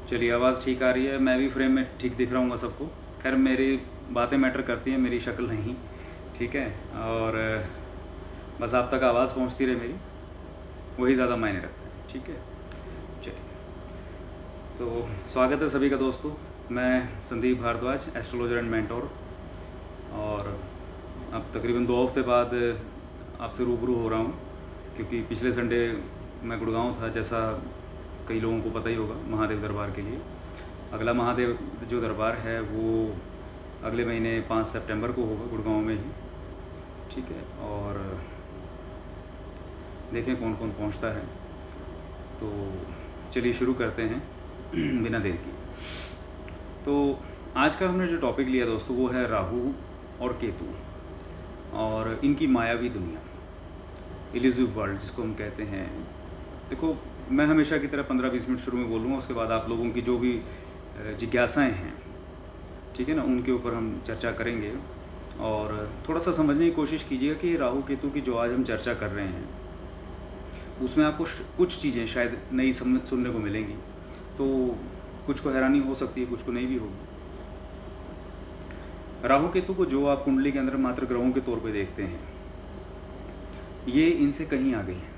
चलिए, आवाज़ ठीक आ रही है, मैं भी फ्रेम में ठीक दिख रहा हूँ सबको। खैर मेरी बातें मैटर करती हैं, मेरी शक्ल नहीं, ठीक है? और बस आप तक आवाज़ पहुँचती रहे मेरी, वही ज़्यादा मायने रखता है, ठीक है? चलिए, तो स्वागत है सभी का दोस्तों। मैं Sandeep Bhardwaj, astrologer and mentor, और अब तकरीबन 2 हफ्ते बाद आपसे रूबरू हो रहा हूँ, क्योंकि पिछले संडे मैं गुड़गांव था, जैसा कई लोगों को पता ही होगा, महादेव दरबार के लिए। अगला महादेव जो दरबार है वो अगले महीने 5 सितंबर को होगा गुड़गांव में ही, ठीक है? और देखें कौन कौन पहुंचता है। तो चलिए शुरू करते हैं बिना देर की। तो आज का हमने जो टॉपिक लिया दोस्तों वो है राहु और केतु और इनकी मायावी दुनिया, इल्यूसिव वर्ल्ड जिसको हम कहते हैं। देखो, मैं हमेशा की तरह 15-20 मिनट शुरू में बोलूँगा, उसके बाद आप लोगों की जो भी जिज्ञासाएं हैं, ठीक है ना, उनके ऊपर हम चर्चा करेंगे। और थोड़ा सा समझने की कोशिश कीजिएगा कि राहु केतु की जो आज हम चर्चा कर रहे हैं उसमें आपको कुछ चीज़ें शायद नई सुनने को मिलेंगी। तो कुछ को हैरानी हो सकती है, कुछ को नहीं भी होगी। राहु केतु को जो आप कुंडली के अंदर मात्र ग्रहों के तौर पे देखते हैं, ये इनसे कहीं आगे हैं।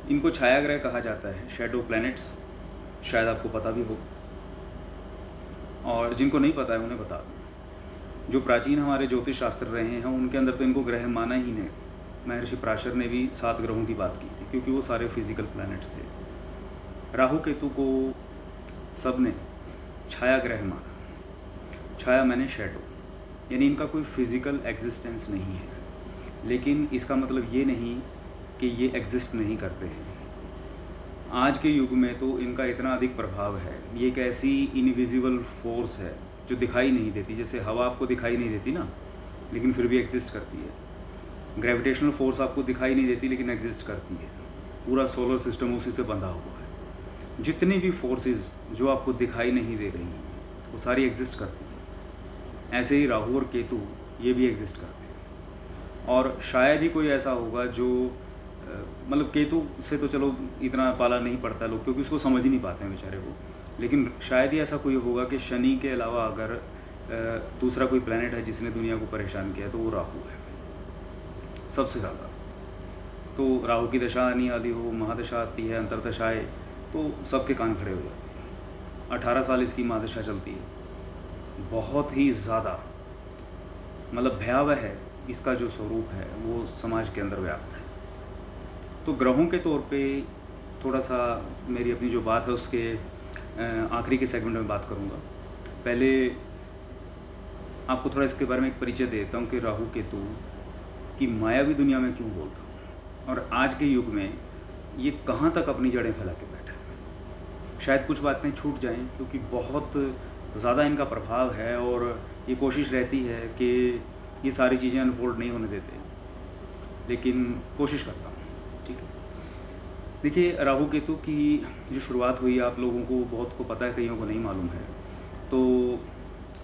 इनको छाया ग्रह कहा जाता है, शैडो प्लैनेट्स, शायद आपको पता भी हो, और जिनको नहीं पता है उन्हें बता दूँ। जो प्राचीन हमारे ज्योतिष शास्त्र रहे हैं उनके अंदर तो इनको ग्रह माना ही नहीं। महर्षि पराशर ने भी 7 ग्रहों की बात की थी, क्योंकि वो सारे फिजिकल प्लैनेट्स थे। राहु केतु को सबने छाया ग्रह माना। छाया मैंने शैडो, यानी इनका कोई फिजिकल एग्जिस्टेंस नहीं है, लेकिन इसका मतलब ये नहीं कि ये एग्जिस्ट नहीं करते हैं। आज के युग में तो इनका इतना अधिक प्रभाव है, ये एक ऐसी इनविजिबल फोर्स है जो दिखाई नहीं देती। जैसे हवा आपको दिखाई नहीं देती ना, लेकिन फिर भी एग्जिस्ट करती है। ग्रेविटेशनल फोर्स आपको दिखाई नहीं देती लेकिन एग्जिस्ट करती है। पूरा सोलर सिस्टम उसी से बंधा हुआ है। जितनी भी फोर्सेस जो आपको दिखाई नहीं दे रही हैं वो सारी एग्जिस्ट करती हैं। ऐसे ही राहु और केतु ये भी एग्जिस्ट करते हैं। और शायद ही कोई ऐसा होगा जो मतलब केतु से तो चलो इतना पाला नहीं पड़ता लोग, क्योंकि उसको समझ ही नहीं पाते हैं बेचारे को। लेकिन शायद ही ऐसा कोई होगा कि शनि के अलावा अगर दूसरा कोई प्लैनेट है जिसने दुनिया को परेशान किया तो वो राहु है सबसे ज़्यादा। तो राहु की दशा आने वाली हो, महादशा आती है, अंतरदशाएँ, तो सबके कान खड़े हो जाते हैं। 18 साल इसकी महादशा चलती है। बहुत ही ज़्यादा मतलब भयावह है इसका जो स्वरूप है, वो समाज के अंदर व्याप्त है। तो ग्रहों के तौर पे थोड़ा सा मेरी अपनी जो बात है उसके आखिरी के सेगमेंट में बात करूँगा। पहले आपको थोड़ा इसके बारे में एक परिचय देता हूँ कि राहु केतु की मायावी दुनिया में क्यों बोलता हूँ, और आज के युग में ये कहाँ तक अपनी जड़ें फैला के बैठा है। शायद कुछ बातें छूट जाएं, क्योंकि बहुत ज़्यादा इनका प्रभाव है, और ये कोशिश रहती है कि ये सारी चीज़ें अनफोल्ड नहीं होने देते, लेकिन कोशिश करता हूँ, ठीक है। देखिए, राहु केतु की जो शुरुआत हुई आप लोगों को बहुत को पता है, कईयों को नहीं मालूम है। तो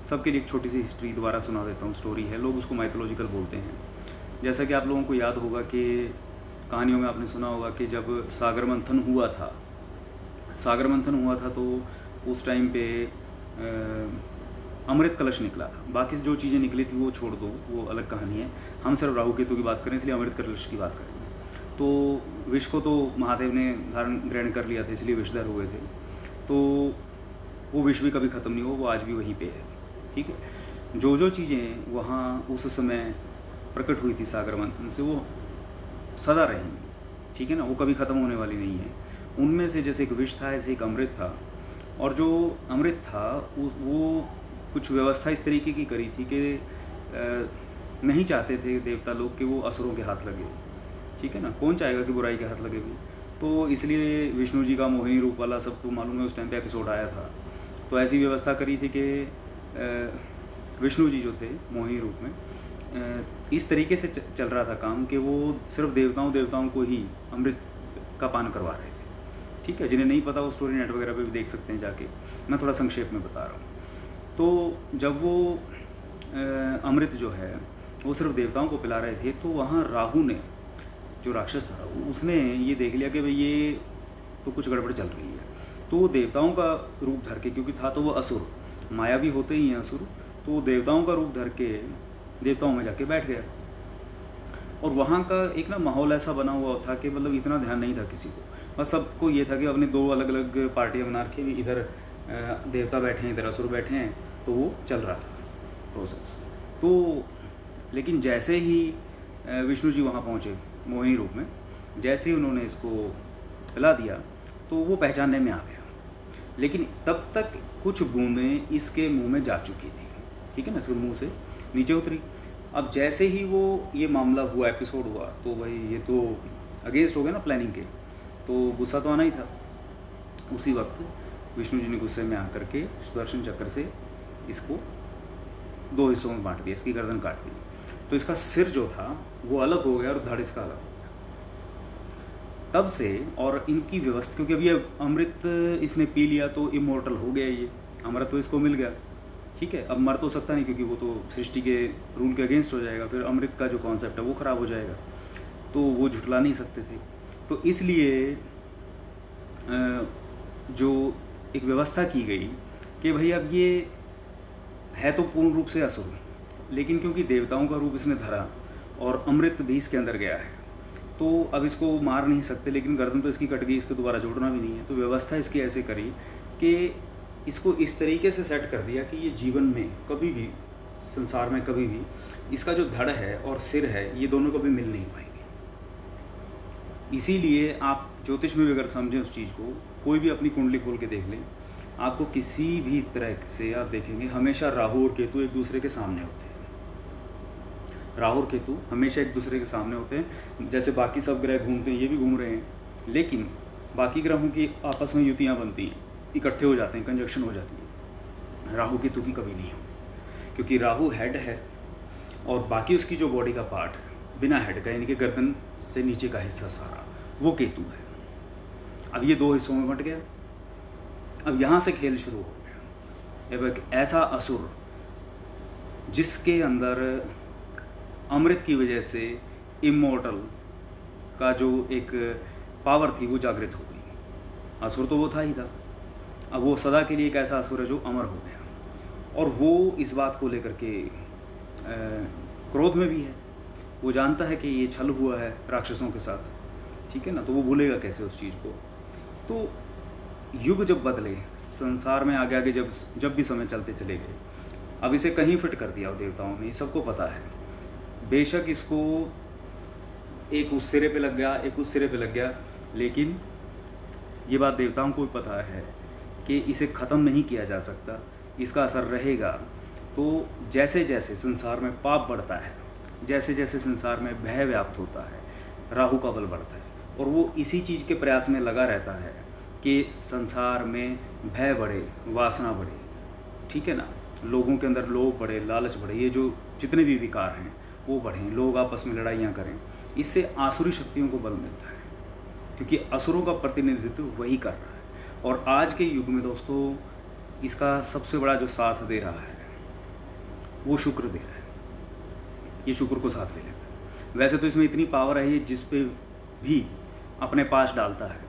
सबके लिए एक छोटी सी हिस्ट्री दोबारा सुना देता हूँ। स्टोरी है, लोग उसको माइथोलॉजिकल बोलते हैं। जैसा कि आप लोगों को याद होगा कि कहानियों में आपने सुना होगा कि जब सागर मंथन हुआ था तो उस टाइम पे अमृत कलश निकला था। बाकी जो चीज़ें निकली थी वो छोड़ दो, वो अलग कहानी है। हम सिर्फ राहु केतु की बात करें, इसलिए अमृत कलश की बात करेंगे। तो विष को तो महादेव ने ग्रहण कर लिया था, इसलिए विषधर हुए थे। तो वो विष भी कभी ख़त्म नहीं हुआ, वो आज भी वहीं पे है, ठीक है। जो जो चीज़ें वहाँ उस समय प्रकट हुई थी सागर मंथन से, वो सदा रहेंगी, ठीक है ना, वो कभी ख़त्म होने वाली नहीं है। उनमें से जैसे एक विष था, ऐसे एक अमृत था। और जो अमृत था वो कुछ व्यवस्था इस तरीके की करी थी कि नहीं चाहते थे देवता लोग कि वो असुरों के हाथ लगे, ठीक है ना। कौन चाहेगा कि बुराई के हाथ लगे भी। तो इसलिए विष्णु जी का मोहिनी रूप वाला सबको मालूम है, उस टाइम पे एपिसोड आया था। तो ऐसी व्यवस्था करी थी कि विष्णु जी जो थे मोहिनी रूप में, इस तरीके से चल रहा था काम कि वो सिर्फ देवताओं को ही अमृत का पान करवा रहे थे, ठीक है। जिन्हें नहीं पता वो स्टोरी नेट वगैरह पे भी देख सकते हैं जाके, मैं थोड़ा संक्षेप में बता रहा हूँ। तो जब वो अमृत जो है वो सिर्फ देवताओं को पिला रहे थे, तो वहाँ राहु ने, जो राक्षस था, उसने ये देख लिया कि भाई ये तो कुछ गड़बड़ चल रही है। तो वो देवताओं का रूप धर के, क्योंकि था तो वो असुर, माया भी होते ही हैं असुर, तो वो देवताओं का रूप धर के देवताओं में जाके बैठ गया। और वहाँ का एक ना माहौल ऐसा बना हुआ था कि मतलब इतना ध्यान नहीं था किसी को, बस सबको ये था कि अपने दो अलग अलग पार्टियाँ बना रखी, इधर देवता बैठे हैं, इधर असुर बैठे हैं, तो वो चल रहा था प्रोसेस। तो लेकिन जैसे ही विष्णु जी वहाँ पहुँचे मोहिनी रूप में, जैसे ही उन्होंने इसको पिला दिया तो वो पहचानने में आ गया, लेकिन तब तक कुछ बूंदें इसके मुंह में जा चुकी थी, ठीक है ना, इसके मुंह से नीचे उतरी। अब जैसे ही वो ये मामला हुआ, एपिसोड हुआ, तो भाई ये तो अगेंस्ट हो गया ना प्लानिंग के, तो गुस्सा तो आना ही था। उसी वक्त विष्णु जी ने गुस्से में आकर के सुदर्शन चक्र से इसको दो हिस्सों में बांट दिया, इसकी गर्दन काट दी। तो इसका सिर जो था वो अलग हो गया और धड़ इसका अलग हो गया। तब से और इनकी व्यवस्था, क्योंकि अब ये अमृत इसने पी लिया तो इमोर्टल हो गया, ये अमृत तो इसको मिल गया, ठीक है। अब मर तो सकता नहीं, क्योंकि वो तो सृष्टि के रूल के अगेंस्ट हो जाएगा, फिर अमृत का जो कॉन्सेप्ट है वो ख़राब हो जाएगा, तो वो झुठला नहीं सकते थे। तो इसलिए जो एक व्यवस्था की गई कि भाई अब ये है तो पूर्ण रूप से असुर, लेकिन क्योंकि देवताओं का रूप इसने धरा और अमृत भी इसके अंदर गया है, तो अब इसको मार नहीं सकते, लेकिन गर्दन तो इसकी कट गई, इसको दोबारा जोड़ना भी नहीं है। तो व्यवस्था इसकी ऐसे करी कि इसको इस तरीके से सेट कर दिया कि ये जीवन में कभी भी, संसार में कभी भी, इसका जो धड़ है और सिर है ये दोनों कभी मिल नहीं पाएंगे। इसीलिए आप ज्योतिष में भी अगर समझें उस चीज़ को, कोई भी अपनी कुंडली खोल के देख लें, आपको किसी भी तरह से आप देखेंगे हमेशा राहु और केतु एक दूसरे के सामने होते हैं। राहु और केतु हमेशा एक दूसरे के सामने होते हैं। जैसे बाकी सब ग्रह घूमते हैं, ये भी घूम रहे हैं, लेकिन बाकी ग्रहों की आपस में युतियाँ बनती हैं, इकट्ठे हो जाते हैं, कंजक्शन हो जाती है। राहु केतु की कभी नहीं होगी, क्योंकि राहु हेड है और बाकी उसकी जो बॉडी का पार्ट है बिना हेड का, यानी कि गर्दन से नीचे का हिस्सा सारा, वो केतु है। अब ये दो हिस्सों में बंट गया। अब यहाँ से खेल शुरू हो गया। अब एक ऐसा असुर जिसके अंदर अमृत की वजह से इमोर्टल का जो एक पावर थी वो जागृत हो गई। असुर तो वो था ही था, अब वो सदा के लिए एक ऐसा असुर है जो अमर हो गया। और वो इस बात को लेकर के क्रोध में भी है। वो जानता है कि ये छल हुआ है राक्षसों के साथ, ठीक है ना, तो वो भूलेगा कैसे उस चीज़ को। तो युग जब बदले, संसार में आगे आगे जब भी समय चलते चले गए, अब इसे कहीं फिट कर दिया देवताओं ने, सबको पता है। बेशक इसको एक उस सिरे पे लग गया, एक उस सिरे पे लग गया, लेकिन ये बात देवताओं को भी पता है कि इसे ख़त्म नहीं किया जा सकता, इसका असर रहेगा। तो जैसे जैसे संसार में पाप बढ़ता है, जैसे जैसे संसार में भय व्याप्त होता है, राहु का बल बढ़ता है, और वो इसी चीज़ के प्रयास में लगा रहता है कि संसार में भय बढ़े, वासना बढ़े, ठीक है ना, लोगों के अंदर लोभ बढ़े, लालच बढ़े, ये जो जितने भी विकार हैं वो बढ़ें, लोग आपस में लड़ाइयाँ करें। इससे आसुरी शक्तियों को बल मिलता है, क्योंकि असुरों का प्रतिनिधित्व वही कर रहा है। और आज के युग में दोस्तों इसका सबसे बड़ा जो साथ दे रहा है वो शुक्र दे रहा है, ये शुक्र को साथ ले लेता है। वैसे तो इसमें इतनी पावर है, ये जिस पे भी अपने पास डालता है,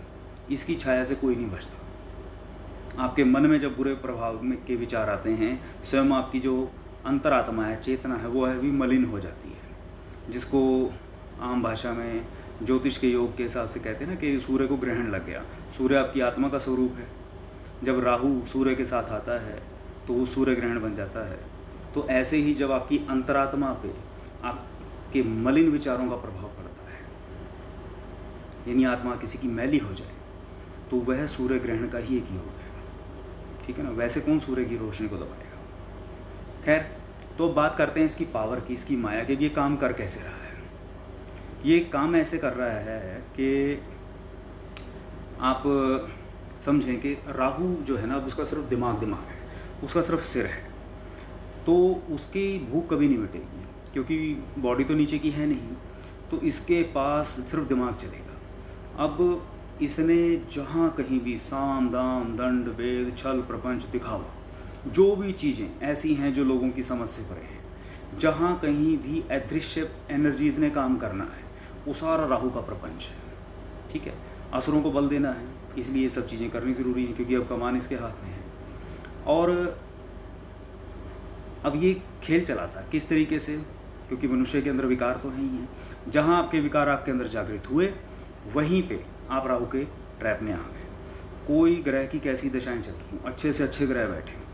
इसकी छाया से कोई नहीं बचता। आपके मन में जब बुरे प्रभाव में के विचार आते हैं, स्वयं आपकी जो अंतरात्मा है, चेतना है, वो है भी मलिन हो जाती है, जिसको आम भाषा में ज्योतिष के योग के हिसाब से कहते हैं ना कि सूर्य को ग्रहण लग गया। सूर्य आपकी आत्मा का स्वरूप है, जब राहु सूर्य के साथ आता है तो वो सूर्य ग्रहण बन जाता है। तो ऐसे ही जब आपकी अंतरात्मा पे आपके मलिन विचारों का प्रभाव पड़ता है, यानी आत्मा किसी की मैली हो जाए, तो वह सूर्य ग्रहण का ही एक योग है, ठीक है ना। वैसे कौन सूर्य की रोशनी को दबाएगा। खैर, तो बात करते हैं इसकी पावर की, इसकी माया की। ये काम कर कैसे रहा है। ये काम ऐसे कर रहा है कि आप समझें कि राहु जो है ना, उसका सिर्फ दिमाग है, उसका सिर्फ सिर है, तो उसकी भूख कभी नहीं मिटेगी, क्योंकि बॉडी तो नीचे की है नहीं, तो इसके पास सिर्फ दिमाग चलेगा। अब इसने जहाँ कहीं भी साम दाम दंड वेद छल प्रपंच दिखावा, जो भी चीज़ें ऐसी हैं जो लोगों की समझ से परे हैं, जहाँ कहीं भी अदृश्य एनर्जीज़ ने काम करना है, वो सारा राहु का प्रपंच है, ठीक है। असुरों को बल देना है, इसलिए ये सब चीज़ें करनी ज़रूरी हैं, क्योंकि अब कमान इसके हाथ में है। और अब ये खेल चला था किस तरीके से, क्योंकि मनुष्य के अंदर विकार तो है ही हैं। जहाँ आपके विकार आपके अंदर जागृत हुए, वहीं पे आप राहु के ट्रैप में आ गए। कोई ग्रह की कैसी दशाएं चल रही हों, अच्छे से अच्छे ग्रह बैठे हों,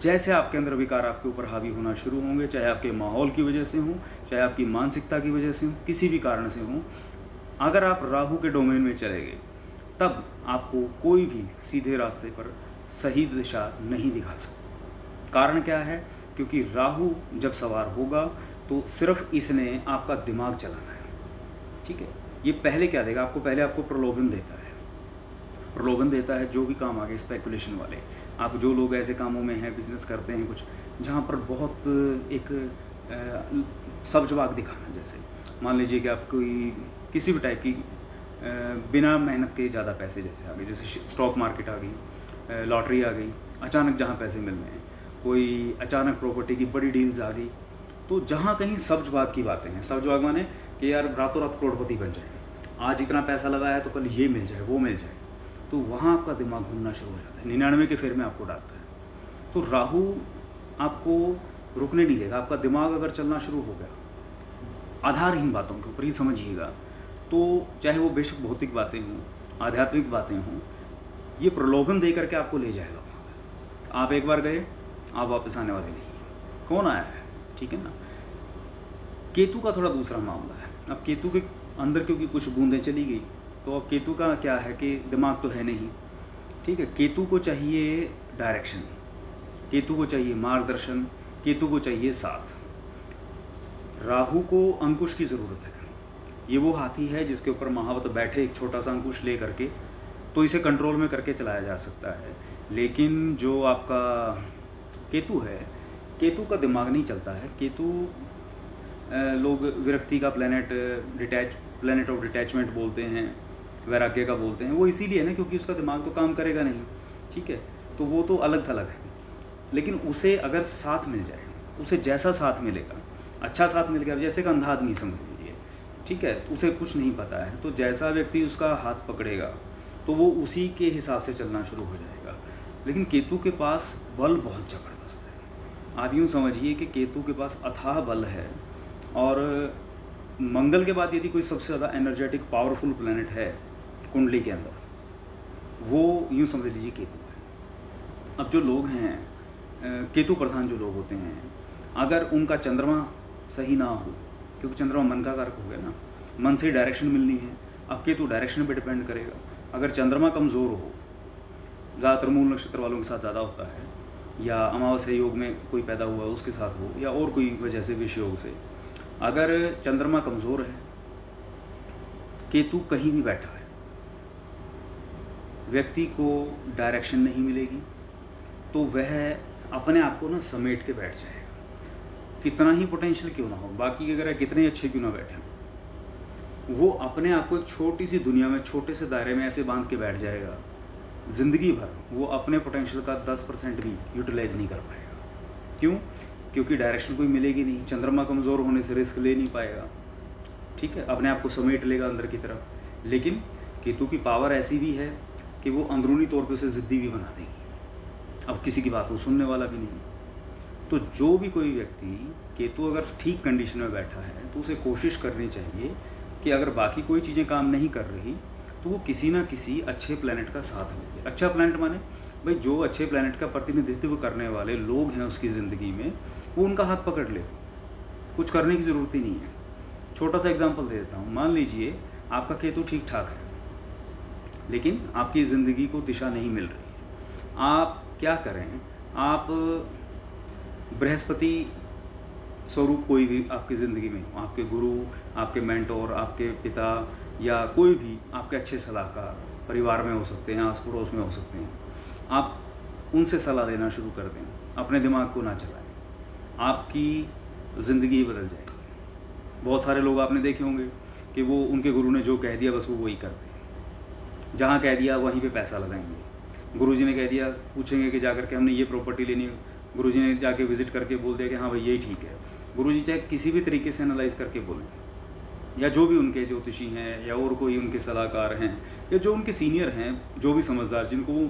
जैसे आपके अंदर विकार आपके ऊपर हावी होना शुरू होंगे, चाहे आपके माहौल की वजह से हों, चाहे आपकी मानसिकता की वजह से हों, किसी भी कारण से हों, अगर आप राहु के डोमेन में चले गए, तब आपको कोई भी सीधे रास्ते पर सही दिशा नहीं दिखा सकता। कारण क्या है? क्योंकि राहु जब सवार होगा तो सिर्फ इसने आपका दिमाग चलाना है। ठीक है, ये पहले क्या देगा आपको? पहले आपको प्रलोभन देता है। प्रलोभन देता है जो भी काम आगे स्पेकुलेशन वाले, आप जो लोग ऐसे कामों में हैं, बिजनेस करते हैं कुछ, जहाँ पर बहुत एक सब्जवाग दिखाना, जैसे मान लीजिए कि आप कोई किसी भी टाइप की बिना मेहनत के ज़्यादा पैसे जैसे आ गए, जैसे स्टॉक मार्केट आ गई, लॉटरी आ गई, अचानक जहाँ पैसे मिल रहे हैं, कोई अचानक प्रॉपर्टी की बड़ी डील्स आ गई, तो जहाँ कहीं सब्जवाग की बातें हैं, सब्जवाग माने कि यार रातों रात करोड़पति बन जाए, आज इतना पैसा लगाया तो कल ये मिल जाए, वो मिल जाए, तो वहाँ आपका दिमाग घूमना शुरू हो जाता है, 99 के फेर में आपको डालता है। तो राहु आपको रुकने नहीं देगा। आपका दिमाग अगर चलना शुरू हो गया आधारहीन बातों के ऊपर, ही समझिएगा, तो चाहे वो बेशक भौतिक बातें हों, आध्यात्मिक बातें हों, ये प्रलोभन दे करके आपको ले जाएगा वहाँ पर। आप एक बार गए, आप वापस आने वाले नहीं। कौन आया है? ठीक है ना। केतु का थोड़ा दूसरा मामला है। अब केतु के अंदर क्योंकि कुछ बूंदें चली गई, तो अब केतु का क्या है कि दिमाग तो है नहीं। ठीक है, केतु को चाहिए डायरेक्शन, केतु को चाहिए मार्गदर्शन, केतु को चाहिए साथ। राहु को अंकुश की ज़रूरत है। ये वो हाथी है जिसके ऊपर महावत बैठे एक छोटा सा अंकुश ले करके, तो इसे कंट्रोल में करके चलाया जा सकता है। लेकिन जो आपका केतु है, केतु का दिमाग नहीं चलता है। केतु लोग विरक्ति का प्लैनेट, प्लैनेट ऑफ डिटैचमेंट बोलते हैं, वैराग्य का बोलते हैं। वो इसीलिए ना क्योंकि उसका दिमाग तो काम करेगा नहीं। ठीक है, तो वो तो अलग थलग है। लेकिन उसे अगर साथ मिल जाए, उसे जैसा साथ मिलेगा, अच्छा साथ मिल गया, जैसे कि अंधा आदमी समझ लीजिए, ठीक है, उसे कुछ नहीं पता है, तो जैसा व्यक्ति उसका हाथ पकड़ेगा तो वो उसी के हिसाब से चलना शुरू हो जाएगा। लेकिन केतु के पास बल बहुत ज़बरदस्त है। आप यूँ समझिए कि केतु के पास अथाह बल है, और मंगल के बाद यदि कोई सबसे ज़्यादा एनर्जेटिक पावरफुल प्लैनेट है कुंडली के अंदर, वो यूँ समझ लीजिए केतु है। अब जो लोग हैं केतु प्रधान जो लोग होते हैं, अगर उनका चंद्रमा सही ना हो, क्योंकि चंद्रमा मन का कारक हो गया ना, मन से डायरेक्शन मिलनी है। अब केतु डायरेक्शन पे डिपेंड करेगा। अगर चंद्रमा कमज़ोर हो, ज़्यादातर मूल नक्षत्र वालों के साथ ज़्यादा होता है, या अमावस्या योग में कोई पैदा हुआ उसके साथ हो, या और कोई वजह से विष योग से, अगर चंद्रमा कमज़ोर है, केतु कहीं भी बैठा है, व्यक्ति को डायरेक्शन नहीं मिलेगी, तो वह अपने आप को ना समेट के बैठ जाएगा। कितना ही पोटेंशियल क्यों ना हो, बाकी के ग्रह कितने अच्छे क्यों ना बैठे, वो अपने आप को एक छोटी सी दुनिया में, छोटे से दायरे में ऐसे बांध के बैठ जाएगा, ज़िंदगी भर वो अपने पोटेंशियल का 10% भी यूटिलाइज नहीं कर पाएगा। क्यों? क्योंकि डायरेक्शन कोई मिलेगी नहीं। चंद्रमा कमज़ोर होने से रिस्क ले नहीं पाएगा। ठीक है, अपने आप को समेट लेगा अंदर की तरफ। लेकिन केतु की पावर ऐसी भी है कि वो अंदरूनी तौर पे उसे ज़िद्दी भी बना देगी। अब किसी की बात वो सुनने वाला भी नहीं। तो जो भी कोई व्यक्ति केतु अगर ठीक कंडीशन में बैठा है, तो उसे कोशिश करनी चाहिए कि अगर बाकी कोई चीज़ें काम नहीं कर रही, तो वो किसी ना किसी अच्छे प्लैनेट का साथ ले। अच्छा प्लैनेट माने भाई जो अच्छे प्लैनेट का प्रतिनिधित्व करने वाले लोग हैं उसकी ज़िंदगी में, वो उनका हाथ पकड़ ले। कुछ करने की ज़रूरत ही नहीं है। छोटा सा एग्जांपल दे देता हूँ। मान लीजिए आपका केतु ठीक ठाक है, लेकिन आपकी ज़िंदगी को दिशा नहीं मिल रही है। आप क्या करें? आप बृहस्पति स्वरूप कोई भी आपकी ज़िंदगी में हो, आपके गुरु, आपके मेंटोर, आपके पिता, या कोई भी आपके अच्छे सलाहकार परिवार में हो सकते हैं, आस पड़ोस में हो सकते हैं, आप उनसे सलाह लेना शुरू कर दें। अपने दिमाग को ना चलाएं, आपकी ज़िंदगी बदल जाएगी। बहुत सारे लोग आपने देखे होंगे कि वो उनके गुरु ने जो कह दिया बस वो वही करते हैं। जहाँ कह दिया वहीं पे पैसा लगाएंगे। गुरुजी ने कह दिया, पूछेंगे कि जाकर के हमने ये प्रॉपर्टी लेनी है, गुरुजी ने जाके विजिट करके बोल दिया कि हाँ भाई यही ठीक है। गुरुजी चाहे किसी भी तरीके से एनालाइज करके बोलें, या जो भी उनके ज्योतिषी हैं या और कोई उनके सलाहकार हैं या जो उनके सीनियर हैं, जो भी समझदार, जिनको वो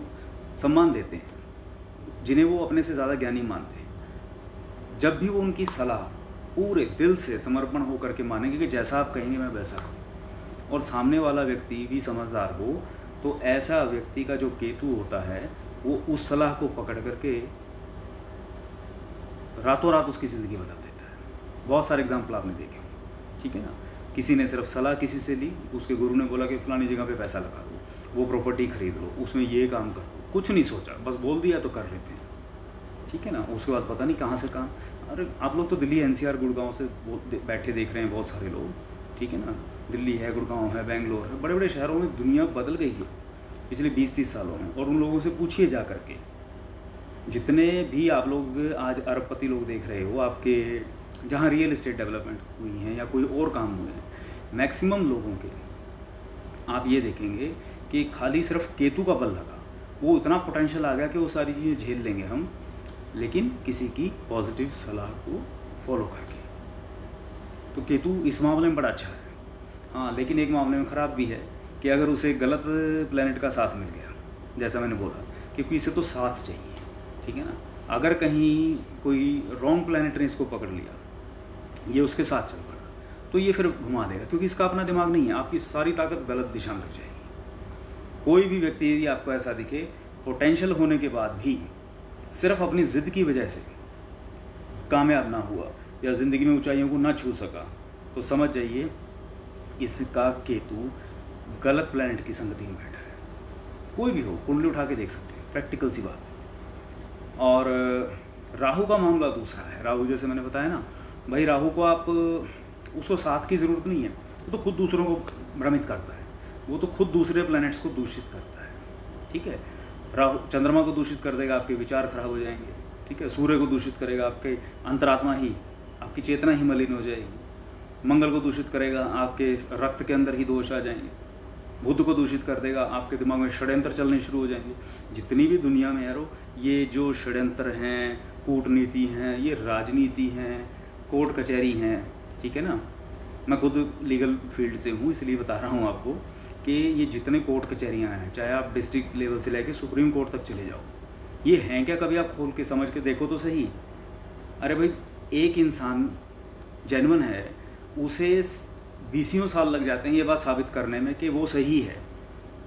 सम्मान देते हैं, जिन्हें वो अपने से ज़्यादा ज्ञानी मानते हैं, जब भी वो उनकी सलाह पूरे दिल से समर्पण हो करके मानेंगे कि जैसा आप कहेंगे मैं वैसा करूँ, और सामने वाला व्यक्ति भी समझदार हो, तो ऐसा व्यक्ति का जो केतु होता है वो उस सलाह को पकड़ करके रातों रात उसकी ज़िंदगी बदल देता है। बहुत सारे एग्जाम्पल आपने देखे होंगे, ठीक है ना। किसी ने सिर्फ सलाह किसी से ली, उसके गुरु ने बोला कि फलानी जगह पे पैसा लगा दो, वो प्रॉपर्टी खरीद लो, उसमें ये काम कर लो, कुछ नहीं सोचा, बस बोल दिया तो कर लेते हैं, ठीक है ना। उसके बाद पता नहीं कहाँ से काम। अरे आप लोग तो दिल्ली NCR गुड़गांव से बैठे देख रहे हैं बहुत सारे लोग, ठीक है ना। दिल्ली है, गुड़गांव है, बेंगलोर है, बड़े बड़े शहरों में दुनिया बदल गई है पिछले 20-30 सालों में। और उन लोगों से पूछिए जा करके, जितने भी आप लोग आज अरबपति लोग देख रहे हो, आपके जहाँ रियल एस्टेट डेवलपमेंट हुई हैं या कोई और काम हुए हैं, मैक्सिमम लोगों के आप ये देखेंगे कि खाली सिर्फ केतु का बल लगा, वो इतना पोटेंशियल आ गया कि वो सारी चीज़ें झेल लेंगे हम, लेकिन किसी की पॉजिटिव सलाह को फॉलो करके। तो केतु इस मामले में बड़ा अच्छा है। हाँ, लेकिन एक मामले में ख़राब भी है कि अगर उसे गलत प्लेनेट का साथ मिल गया, जैसा मैंने बोला, क्योंकि इसे तो साथ चाहिए, ठीक है ना। अगर कहीं कोई रॉन्ग प्लेनेट ने इसको पकड़ लिया, ये उसके साथ चल पड़ा, तो ये फिर घुमा देगा, क्योंकि इसका अपना दिमाग नहीं है। आपकी सारी ताकत गलत दिशा में लग जाएगी। कोई भी व्यक्ति यदि आपको ऐसा दिखे, पोटेंशियल होने के बाद भी सिर्फ अपनी ज़िद की वजह से कामयाब ना हुआ या ज़िंदगी में ऊंचाइयों को ना छू सका, तो समझ जाइए इसका केतु गलत प्लैनेट की संगति में बैठा है। कोई भी हो, कुंडली उठा के देख सकते हैं, प्रैक्टिकल सी बात है। और राहु का मामला दूसरा है। राहु, जैसे मैंने बताया ना भाई, राहु को आप उसको साथ की ज़रूरत नहीं है, वो तो खुद दूसरों को भ्रमित करता है, वो तो खुद दूसरे प्लैनेट्स को दूषित करता है, ठीक है। राहु चंद्रमा को दूषित कर देगा, आपके विचार खराब हो जाएंगे, ठीक है। सूर्य को दूषित करेगा, आपके अंतरात्मा ही, आपकी चेतना ही मलिन हो जाएगी। मंगल को दूषित करेगा, आपके रक्त के अंदर ही दोष आ जाएंगे। बुध को दूषित कर देगा, आपके दिमाग में षड्यंत्र चलने शुरू हो जाएंगे। जितनी भी दुनिया में यारो ये जो षड्यंत्र हैं, कूटनीति हैं, ये राजनीति हैं, कोर्ट कचहरी हैं, ठीक है ना। मैं खुद लीगल फील्ड से हूँ, इसलिए बता रहा हूँ आपको कि ये जितने कोर्ट कचहरियाँ हैं, चाहे आप डिस्ट्रिक्ट लेवल से लेकर सुप्रीम कोर्ट तक चले जाओ, ये हैं क्या? कभी आप खोल के समझ के देखो तो सही। अरे भाई, एक इंसान जेन्युइन है, उसे 20 साल लग जाते हैं ये बात साबित करने में कि वो सही है।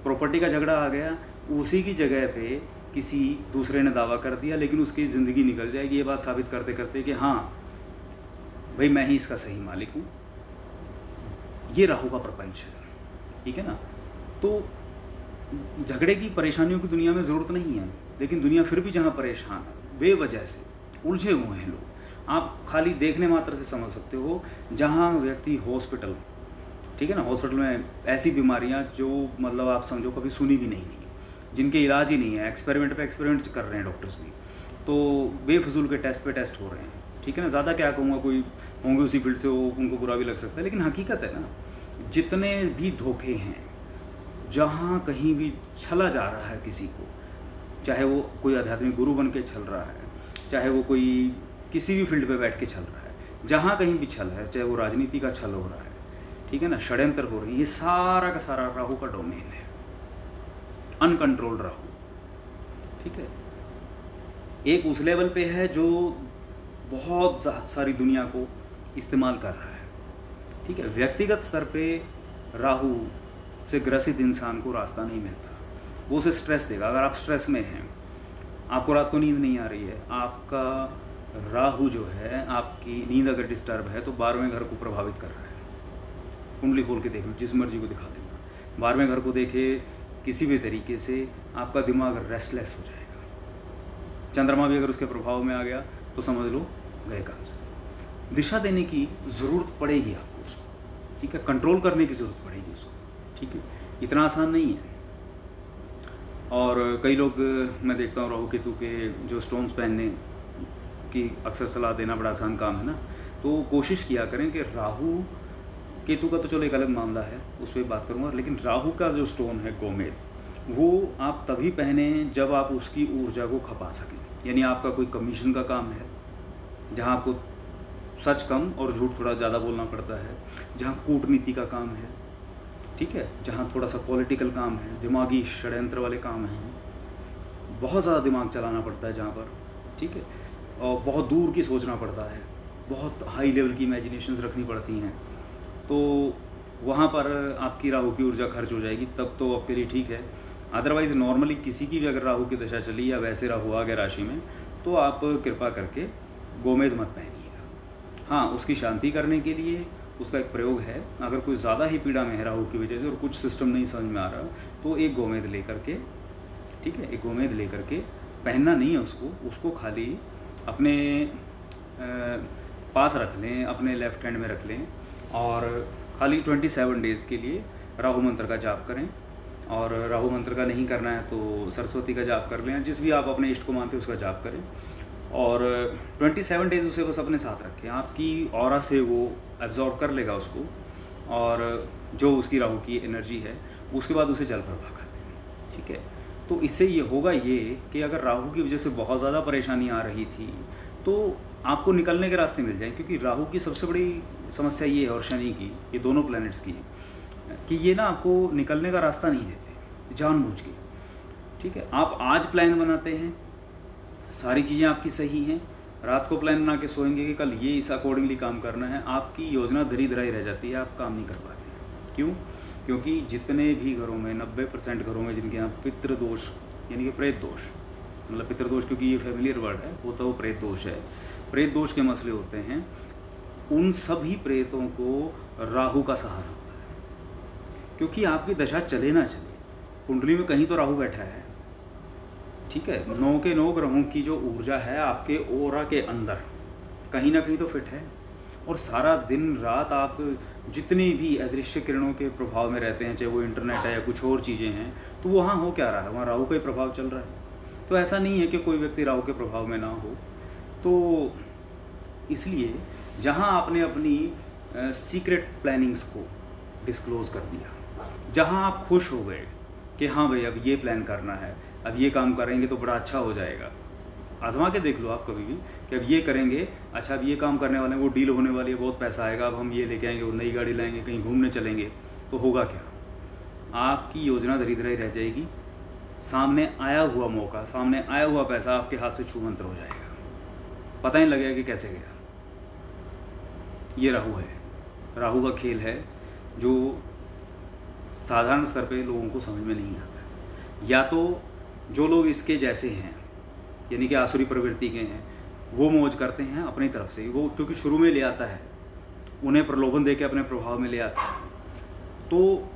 प्रॉपर्टी का झगड़ा आ गया, उसी की जगह पे किसी दूसरे ने दावा कर दिया, लेकिन उसकी ज़िंदगी निकल जाएगी ये बात साबित करते करते कि हाँ भाई, मैं ही इसका सही मालिक हूँ। ये राहु का प्रपंच है, ठीक है ना। तो झगड़े की, परेशानियों की दुनिया में ज़रूरत नहीं है, लेकिन दुनिया फिर भी जहाँ परेशान है, बेवजह से उलझे हुए हैं लोग, आप खाली देखने मात्र से समझ सकते हो। जहाँ व्यक्ति हॉस्पिटल, ठीक है ना, हॉस्पिटल में ऐसी बीमारियाँ जो मतलब आप समझो कभी सुनी भी नहीं थी, जिनके इलाज ही नहीं है, एक्सपेरिमेंट पे एक्सपेरिमेंट कर रहे हैं डॉक्टर्स भी, तो बेफजूल के टेस्ट पे टेस्ट हो रहे हैं, ठीक है ना। ज़्यादा क्या कहूँगा, कोई होंगे उसी फील्ड से, वो उनको बुरा भी लग सकता है, लेकिन हकीकत है ना, जितने भी धोखे हैं, जहाँ कहीं भी छला जा रहा है किसी को, चाहे वो कोई आध्यात्मिक गुरु बन के छल रहा है, चाहे वो कोई किसी भी फील्ड पे बैठ के छल रहा है, जहाँ कहीं भी छल है, चाहे वो राजनीति का छल हो रहा है, ठीक है ना, षड्यंत्र हो रही है, ये सारा का सारा राहु का डोमेन है, अनकंट्रोल्ड राहु, ठीक है। एक उस लेवल पे है जो बहुत सारी दुनिया को इस्तेमाल कर रहा है, ठीक है। व्यक्तिगत स्तर पे राहु से ग्रसित इंसान को रास्ता नहीं मिलता, वो उसे स्ट्रेस देगा। अगर आप स्ट्रेस में हैं, आपको रात को नींद नहीं आ रही है, आपका राहु जो है, आपकी नींद अगर डिस्टर्ब है तो 12वें घर को प्रभावित कर रहा है। कुंडली खोल के देख लो, जिस मर्जी को दिखा देगा, 12वें घर को देखे किसी भी तरीके से आपका दिमाग रेस्टलेस हो जाएगा। चंद्रमा भी अगर उसके प्रभाव में आ गया तो समझ लो गए काम से। दिशा देने की ज़रूरत पड़ेगी आपको उसको, ठीक है, कंट्रोल करने की ज़रूरत पड़ेगी उसको, ठीक है। इतना आसान नहीं है। और कई लोग मैं देखता हूँ राहु केतु के जो स्टोन्स पहनने की अक्सर सलाह देना बड़ा आसान काम है ना, तो कोशिश किया करें कि राहु केतु का तो चलो एक अलग मामला है, उस पर बात करूँगा, लेकिन राहु का जो स्टोन है गोमेद, वो आप तभी पहने जब आप उसकी ऊर्जा को खपा सकें। यानी आपका कोई कमीशन का काम है, जहाँ आपको सच कम और झूठ थोड़ा ज़्यादा बोलना पड़ता है, जहाँ कूटनीति का काम है, ठीक है, जहाँ थोड़ा सा पॉलिटिकल काम है, दिमागी षड्यंत्र वाले काम हैं, बहुत ज़्यादा दिमाग चलाना पड़ता है जहाँ पर, ठीक है, और बहुत दूर की सोचना पड़ता है, बहुत हाई लेवल की इमेजिनेशंस रखनी पड़ती हैं, तो वहाँ पर आपकी राहु की ऊर्जा खर्च हो जाएगी, तब तो आपके लिए ठीक है। अदरवाइज़ नॉर्मली किसी की भी अगर राहु की दशा चली या वैसे राहु आ गया राशि में, तो आप कृपा करके गोमेद मत पहनिएगा। हाँ, उसकी शांति करने के लिए उसका एक प्रयोग है, अगर कोई ज़्यादा ही पीड़ा में है राहु की वजह से और कुछ सिस्टम नहीं समझ में आ रहा, तो एक गोमेद लेकर के, ठीक है, एक गोमेद लेकर के पहनना नहीं है उसको खाली अपने पास रख लें, अपने लेफ्ट हैंड में रख लें और खाली 27 डेज़ के लिए राहु मंत्र का जाप करें। और राहु मंत्र का नहीं करना है तो सरस्वती का जाप कर लें, जिस भी आप अपने इष्ट को मानते हैं उसका जाप करें और 27 डेज़ उसे बस अपने साथ रखें। आपकी ऑरा से वो एब्जॉर्ब कर लेगा उसको, और जो उसकी राहु की एनर्जी है उसके बाद उसे जल प्रवाह कर दें, ठीक है। तो इससे ये होगा ये कि अगर राहु की वजह से बहुत ज़्यादा परेशानी आ रही थी तो आपको निकलने के रास्ते मिल जाएं, क्योंकि राहु की सबसे बड़ी समस्या ये है और शनि की, ये दोनों प्लैनेट्स की, कि ये ना आपको निकलने का रास्ता नहीं देते जानबूझ के, ठीक है। आप आज प्लान बनाते हैं, सारी चीज़ें आपकी सही हैं, रात को प्लान बना के सोएंगे कि कल ये इस अकॉर्डिंगली काम करना है, आपकी योजना धरी धराई रह जाती है, आप काम नहीं कर पाते हैं। क्यों? क्योंकि जितने भी घरों में 90% घरों में जिनके यहाँ पितृदोष यानी कि प्रेत दोष, मतलब पितृदोष क्योंकि ये फैमिलियर वर्ड है, वो तो प्रेत दोष है, प्रेत दोष के मसले होते हैं, उन सभी प्रेतों को राहु का सहारा होता है। क्योंकि आपकी दशा चले ना चले, कुंडली में कहीं तो राहु बैठा है, ठीक है। 9 के 9 ग्रहों की जो ऊर्जा है आपके ओरा के अंदर कहीं ना कहीं तो फिट है, और सारा दिन रात आप जितनी भी अदृश्य किरणों के प्रभाव में रहते हैं, चाहे वो इंटरनेट है या कुछ और चीज़ें हैं, तो वहाँ हो क्या रहा है, वहाँ राहु का ही प्रभाव चल रहा है। तो ऐसा नहीं है कि कोई व्यक्ति राहु के प्रभाव में ना हो। तो इसलिए जहाँ आपने अपनी सीक्रेट प्लानिंग्स को डिस्क्लोज़ कर दिया, जहाँ आप खुश हो गए कि हाँ भाई अब ये प्लान करना है, अब ये काम करेंगे तो बड़ा अच्छा हो जाएगा, आजमा के देख लो आप कभी भी कि अब ये करेंगे, अच्छा अब ये काम करने वाले हैं, वो डील होने वाली है, बहुत पैसा आएगा, अब हम ये लेके आएंगे, वो नई गाड़ी लाएंगे, कहीं घूमने चलेंगे, तो होगा क्या, आपकी योजना धरी धराई रह जाएगी, सामने आया हुआ मौका, सामने आया हुआ पैसा आपके हाथ से छूमंतर हो जाएगा, पता नहीं लगेगा कि कैसे गया। ये राहु है, राहु का खेल है जो साधारण स्तर पे लोगों को समझ में नहीं आता। या तो जो लोग इसके जैसे हैं यानी कि आसुरी प्रवृत्ति के हैं, वो मौज करते हैं अपनी तरफ से, वो क्योंकि शुरू में ले आता है, उन्हें प्रलोभन दे के अपने प्रभाव में ले आता है, तो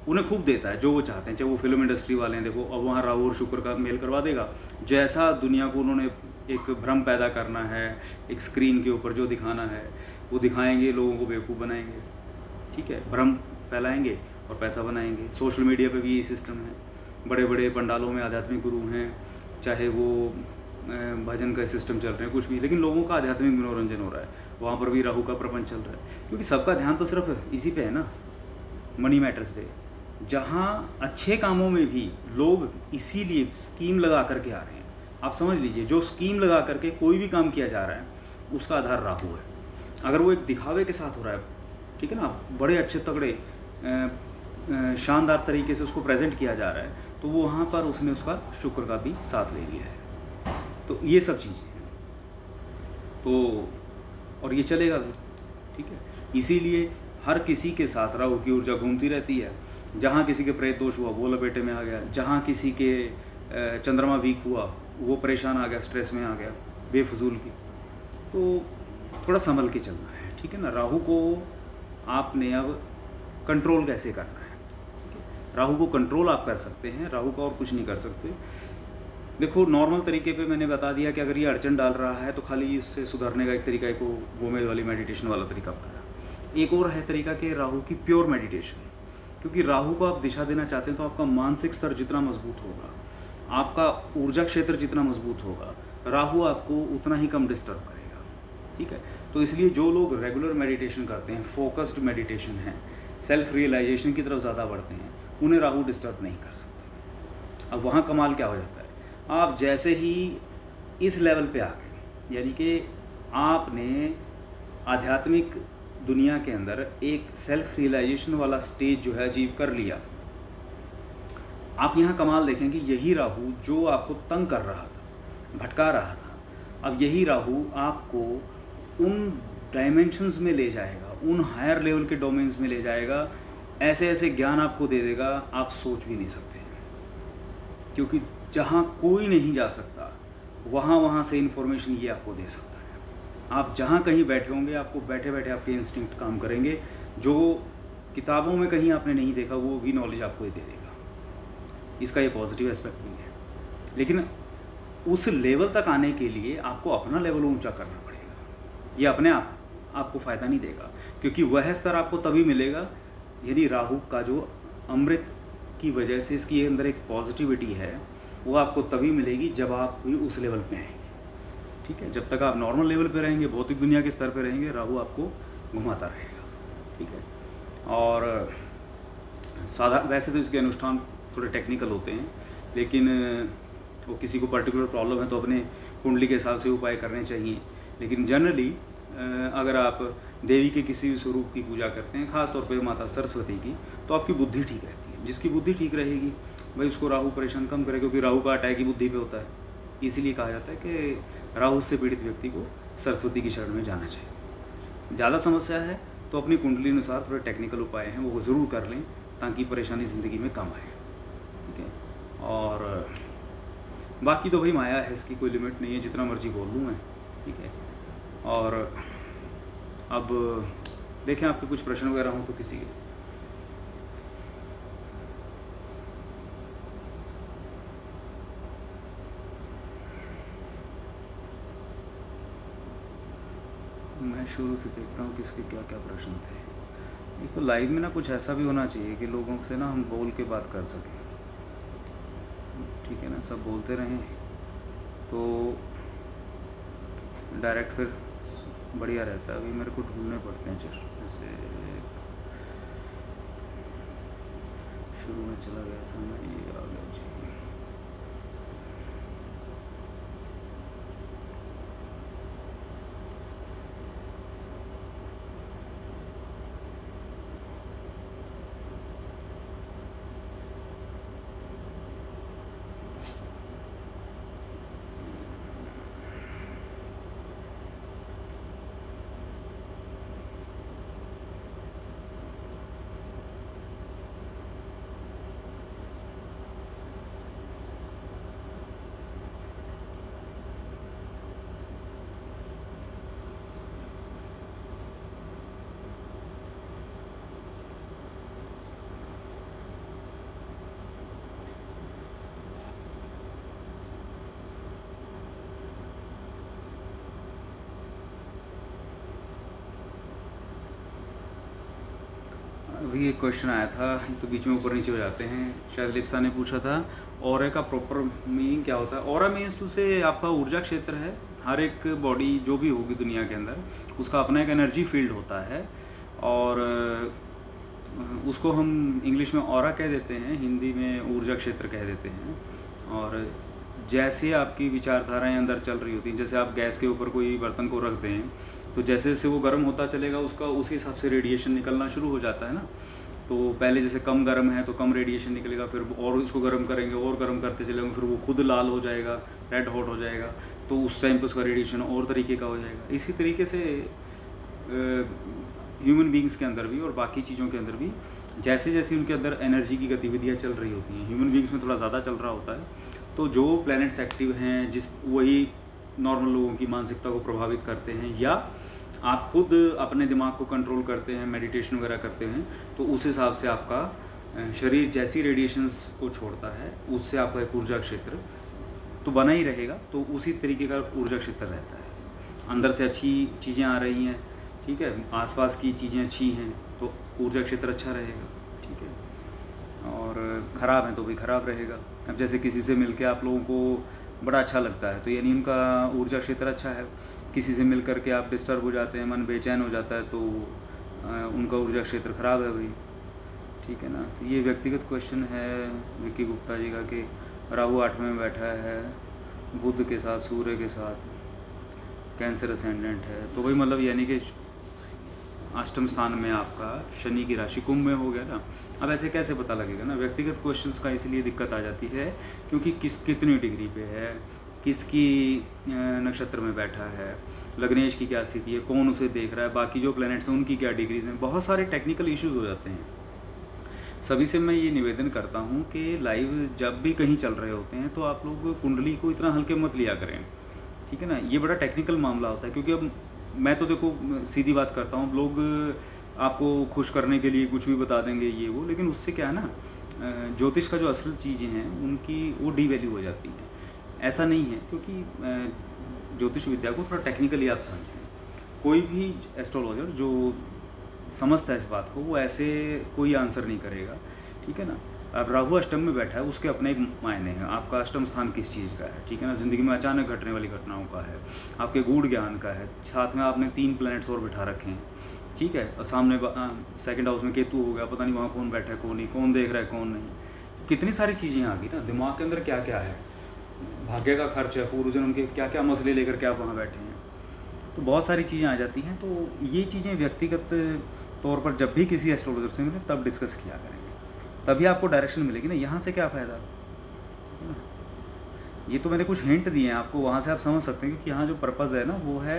उन्हें खूब देता है जो वो चाहते हैं। चाहे वो फिल्म इंडस्ट्री वाले हैं, देखो अब वहाँ राहु और शुक्र का मेल करवा देगा, जैसा दुनिया को उन्होंने एक भ्रम पैदा करना है, एक स्क्रीन के ऊपर जो दिखाना है वो दिखाएंगे, लोगों को बेवकूफ़ बनाएंगे, ठीक है, भ्रम फैलाएंगे और पैसा बनाएंगे। सोशल मीडिया पे भी यही सिस्टम है, बड़े बड़े पंडालों में आध्यात्मिक गुरु हैं, चाहे वो भजन का सिस्टम चल रहे हैं, कुछ भी, लेकिन लोगों का आध्यात्मिक मनोरंजन हो रहा है, वहाँ पर भी राहु का प्रपंच चल रहा है, क्योंकि सबका ध्यान तो सिर्फ इसी पे है ना, मनी मैटर्स पे। जहाँ अच्छे कामों में भी लोग इसीलिए स्कीम लगा करके आ रहे हैं। आप समझ लीजिए, जो स्कीम लगा करके कोई भी काम किया जा रहा है उसका आधार राहु है। अगर वो एक दिखावे के साथ हो रहा है, ठीक है ना, बड़े अच्छे तगड़े शानदार तरीके से उसको प्रेजेंट किया जा रहा है, तो वो वहाँ पर उसने उसका शुक्र का भी साथ ले लिया है। तो ये सब चीज़ें हैं, तो और ये चलेगा भी, ठीक है। इसीलिए हर किसी के साथ राहु की ऊर्जा घूमती रहती है। जहाँ किसी के प्रेत दोष हुआ वो लपेटे में आ गया, जहाँ किसी के चंद्रमा वीक हुआ वो परेशान आ गया, स्ट्रेस में आ गया बेफजूल की। तो थोड़ा संभल के चलना है, ठीक है ना। राहु को आपने अब कंट्रोल कैसे करना है, राहु को कंट्रोल आप कर सकते हैं, राहु का और कुछ नहीं कर सकते। देखो नॉर्मल तरीके पे मैंने बता दिया कि अगर ये अड़चन डाल रहा है तो खाली इससे सुधरने का एक तरीका, एक गोमेद वाली मेडिटेशन वाला तरीका बताया। एक और है तरीका कि राहु की प्योर मेडिटेशन, क्योंकि राहु को आप दिशा देना चाहते हैं तो आपका मानसिक स्तर जितना मजबूत होगा, आपका ऊर्जा क्षेत्र जितना मजबूत होगा, राहु आपको उतना ही कम डिस्टर्ब करेगा, ठीक है। तो इसलिए जो लोग रेगुलर मेडिटेशन करते हैं, फोकस्ड मेडिटेशन है, सेल्फ रियलाइजेशन की तरफ ज़्यादा बढ़ते हैं, उन्हें राहु डिस्टर्ब नहीं कर सकते। अब वहाँ कमाल क्या हो जाता है, आप जैसे ही इस लेवल पे आ गए, यानी कि आपने आध्यात्मिक दुनिया के अंदर एक सेल्फ रियलाइजेशन वाला स्टेज जो है अचीव कर लिया, आप यहाँ कमाल देखेंगे, यही राहु जो आपको तंग कर रहा था, भटका रहा था, अब यही राहु आपको उन डायमेंशंस में ले जाएगा, उन हायर लेवल के डोमेन्स में ले जाएगा, ऐसे ऐसे ज्ञान आपको दे देगा आप सोच भी नहीं सकते हैं। क्योंकि जहाँ कोई नहीं जा सकता वहाँ से इन्फॉर्मेशन ये आपको दे सकता है। आप जहाँ कहीं बैठे होंगे, आपको बैठे बैठे आपके इंस्टिंक्ट काम करेंगे, जो किताबों में कहीं आपने नहीं देखा वो भी नॉलेज आपको दे देगा। इसका ये पॉजिटिव एस्पेक्ट भी है। लेकिन उस लेवल तक आने के लिए आपको अपना लेवल ऊंचा करना पड़ेगा। ये अपने आप आपको फ़ायदा नहीं देगा, क्योंकि वह स्तर आपको तभी मिलेगा, यानी राहु का जो अमृत की वजह से इसकी अंदर एक पॉजिटिविटी है, वो आपको तभी मिलेगी जब आप भी उस लेवल पे आएंगे। ठीक है, जब तक आप नॉर्मल लेवल पे रहेंगे, भौतिक दुनिया के स्तर पे रहेंगे, राहु आपको घुमाता रहेगा। ठीक है, और वैसे तो इसके अनुष्ठान थोड़े टेक्निकल होते हैं, लेकिन वो किसी को पर्टिकुलर प्रॉब्लम है तो अपने कुंडली के हिसाब से उपाय करने चाहिए। लेकिन जनरली अगर आप देवी के किसी भी स्वरूप की पूजा करते हैं, खास तौर पे माता सरस्वती की, तो आपकी बुद्धि ठीक रहती है। जिसकी बुद्धि ठीक रहेगी भाई उसको राहु परेशान कम करेगा, क्योंकि राहु का अटैक ही बुद्धि पे होता है। इसीलिए कहा जाता है कि राहु से पीड़ित व्यक्ति को सरस्वती की शरण में जाना चाहिए। ज़्यादा समस्या है तो अपनी कुंडली अनुसार थोड़े टेक्निकल उपाय हैं वो ज़रूर कर लें, ताकि परेशानी ज़िंदगी में कम आए। ठीक है, और बाकी तो भाई माया है, इसकी कोई लिमिट नहीं है, जितना मर्जी बोल लूँ मैं। ठीक है, और अब देखें आपके कुछ प्रश्न वगैरह हों तो किसी के। मैं शुरू से देखता हूँ किसके क्या क्या प्रश्न थे। एक तो लाइव में ना कुछ ऐसा भी होना चाहिए कि लोगों से ना हम बोल के बात कर सकें। ठीक है ना, सब बोलते रहें तो डायरेक्ट फिर बढ़िया रहता है। अभी मेरे को ढूंढने पड़ते हैं, जैसे शुरू में चला गया था मैं, ये आ गया जी। अभी एक क्वेश्चन आया था, तो बीच में ऊपर नीचे हो जाते हैं। शायद लिप्सा ने पूछा था ऑरा का प्रॉपर मीनिंग क्या होता है। ऑरा मीन्स टू से आपका ऊर्जा क्षेत्र है। हर एक बॉडी जो भी होगी दुनिया के अंदर, उसका अपना एक एनर्जी फील्ड होता है, और उसको हम इंग्लिश में ऑरा कह देते हैं, हिंदी में ऊर्जा क्षेत्र कह देते हैं। और जैसे आपकी विचारधाराएं अंदर चल रही होती हैं, जैसे आप गैस के ऊपर कोई बर्तन को रखते हैं, तो जैसे जैसे वो गर्म होता चलेगा, उसका उसी हिसाब से रेडिएशन निकलना शुरू हो जाता है ना। तो पहले जैसे कम गर्म है तो कम रेडिएशन निकलेगा, फिर और इसको गर्म करेंगे और गर्म करते चलेंगे, फिर वो खुद लाल हो जाएगा, रेड हॉट हो जाएगा, तो उस टाइम पे उसका रेडिएशन और तरीके का हो जाएगा। इसी तरीके से ह्यूमन बींग्स के अंदर भी और बाकी चीज़ों के अंदर भी जैसे जैसे उनके अंदर एनर्जी की गतिविधियाँ चल रही होती हैं, ह्यूमन बींग्स में थोड़ा ज़्यादा चल रहा होता है, तो जो प्लैनेट्स एक्टिव हैं, वही नॉर्मल लोगों की मानसिकता को प्रभावित करते हैं, या आप खुद अपने दिमाग को कंट्रोल करते हैं, मेडिटेशन वगैरह करते हैं, तो उस हिसाब से आपका शरीर जैसी रेडिएशंस को छोड़ता है, उससे आपका एक ऊर्जा क्षेत्र तो बना ही रहेगा। तो उसी तरीके का ऊर्जा क्षेत्र रहता है। अंदर से अच्छी चीज़ें आ रही हैं, ठीक है, आसपास की चीज़ें अच्छी हैं, तो ऊर्जा क्षेत्र अच्छा रहेगा। ठीक है, और ख़राब है तो भी ख़राब रहेगा। अब जैसे किसी से मिलके आप लोगों को बड़ा अच्छा लगता है, तो यानी उनका ऊर्जा क्षेत्र अच्छा है। किसी से मिल करके आप डिस्टर्ब हो जाते हैं, मन बेचैन हो जाता है, तो उनका ऊर्जा क्षेत्र ख़राब है भाई। ठीक है ना। तो ये व्यक्तिगत क्वेश्चन है विक्की गुप्ता जी का कि राहु 8वें में बैठा है, बुध के साथ, सूर्य के साथ, कैंसर असेंडेंट है, तो भाई मतलब यानी कि अष्टम स्थान में आपका शनि की राशि कुंभ में हो गया ना। अब ऐसे कैसे पता लगेगा ना, व्यक्तिगत क्वेश्चंस का इसलिए दिक्कत आ जाती है क्योंकि कितनी डिग्री पे है, किसकी नक्षत्र में बैठा है, लग्नेश की क्या स्थिति है, कौन उसे देख रहा है, बाकी जो प्लैनेट्स हैं उनकी क्या डिग्रीज हैं, बहुत सारे टेक्निकल इश्यूज हो जाते हैं। सभी से मैं ये निवेदन करता हूँ कि लाइव जब भी कहीं चल रहे होते हैं तो आप लोग कुंडली को इतना हल्के मत लिया करें, ठीक है ना। ये बड़ा टेक्निकल मामला होता है, क्योंकि अब मैं तो देखो सीधी बात करता हूँ, लोग आपको खुश करने के लिए कुछ भी बता देंगे ये वो, लेकिन उससे क्या है ना, ज्योतिष का जो असल चीज़ें हैं उनकी वो डीवैल्यू हो जाती हैं। ऐसा नहीं है, क्योंकि ज्योतिष विद्या को थोड़ा टेक्निकली आप समझें। कोई भी एस्ट्रोलॉजर जो समझता है इस बात को, वो ऐसे कोई आंसर नहीं करेगा, ठीक है ना। अब राहु अष्टम में बैठा है, उसके अपने एक मायने हैं। आपका अष्टम स्थान किस चीज़ का है, ठीक है ना, ज़िंदगी में अचानक घटने वाली घटनाओं का है, आपके गूढ़ ज्ञान का है, साथ में आपने 3 प्लैनेट्स और बिठा रखे हैं, ठीक है। और सामने सेकंड हाउस में केतु हो गया, पता नहीं वहाँ कौन बैठा है कौन नहीं, कौन देख रहा है कौन नहीं, कितनी सारी चीज़ें आ गई ना। दिमाग के अंदर क्या क्या है, भाग्य का खर्च है, पूर्व जन्म के क्या क्या मसले लेकर के आप वहाँ बैठे हैं, तो बहुत सारी चीज़ें आ जाती हैं। तो ये चीज़ें व्यक्तिगत तौर पर जब भी किसी एस्ट्रोलॉजर से मिले तब डिस्कस किया करेंगे, तभी आपको डायरेक्शन मिलेगी ना। यहाँ से क्या फ़ायदा, है ना। ये तो मैंने कुछ हिंट दिए हैं आपको, वहाँ से आप समझ सकते हैं, क्योंकि यहाँ जो पर्पज़ है ना वो है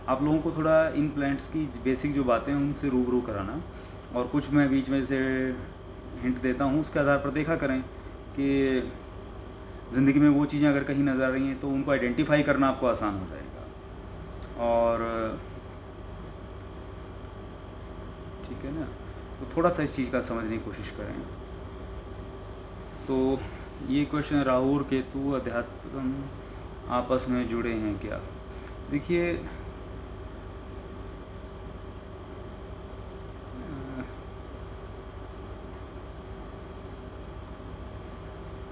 आप लोगों को थोड़ा इन प्लैनेट्स की बेसिक जो बातें हैं उनसे रूबरू कराना, और कुछ मैं बीच में से हिंट देता हूँ, उसके आधार पर देखा करें कि ज़िंदगी में वो चीज़ें अगर कहीं नज़र आ रही हैं तो उनको आइडेंटिफाई करना आपको आसान हो जाएगा। और ठीक है ना, तो थोड़ा सा इस चीज़ का समझने की कोशिश करें। तो ये क्वेश्चन, राहु और केतु अध्यात्म आपस में जुड़े हैं क्या। देखिए,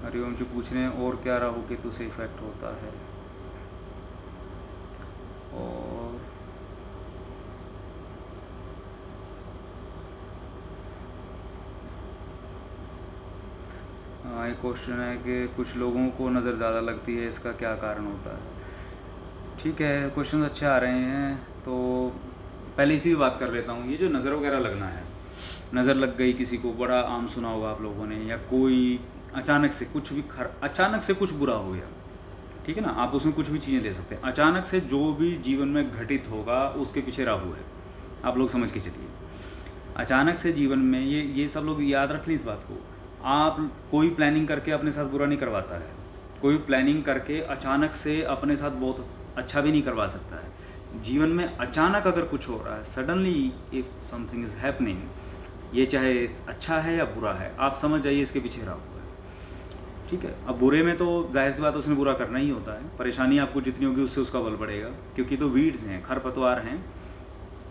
हरिओम जी पूछ रहे हैं और क्या राहु केतु से इफेक्ट होता है। और एक क्वेश्चन है कि कुछ लोगों को नज़र ज़्यादा लगती है, इसका क्या कारण होता है। ठीक है, क्वेश्चन अच्छे आ रहे हैं, तो पहले इसी बात कर लेता हूँ। ये जो नज़र वगैरह लगना है, नज़र लग गई किसी को, बड़ा आम सुना होगा आप लोगों ने, या कोई अचानक से कुछ भी अचानक से कुछ बुरा हो गया, ठीक है ना। आप उसमें कुछ भी चीज़ें ले सकते हैं। अचानक से जो भी जीवन में घटित होगा उसके पीछे राहु है, आप लोग समझ के चलिए। अचानक से जीवन में ये सब लोग याद रख लें इस बात को। आप कोई प्लानिंग करके अपने साथ बुरा नहीं करवाता है, कोई प्लानिंग करके अचानक से अपने साथ बहुत अच्छा भी नहीं करवा सकता है। जीवन में अचानक अगर कुछ हो रहा है, suddenly if something is happening, ये चाहे अच्छा है या बुरा है, आप समझ जाइए इसके पीछे राहु है, ठीक है। अब बुरे में तो जाहिर सी बात उसने बुरा करना ही होता है, परेशानी आपको जितनी होगी उससे उसका बल बढ़ेगा, क्योंकि तो वीड्स हैं, खरपतवार हैं।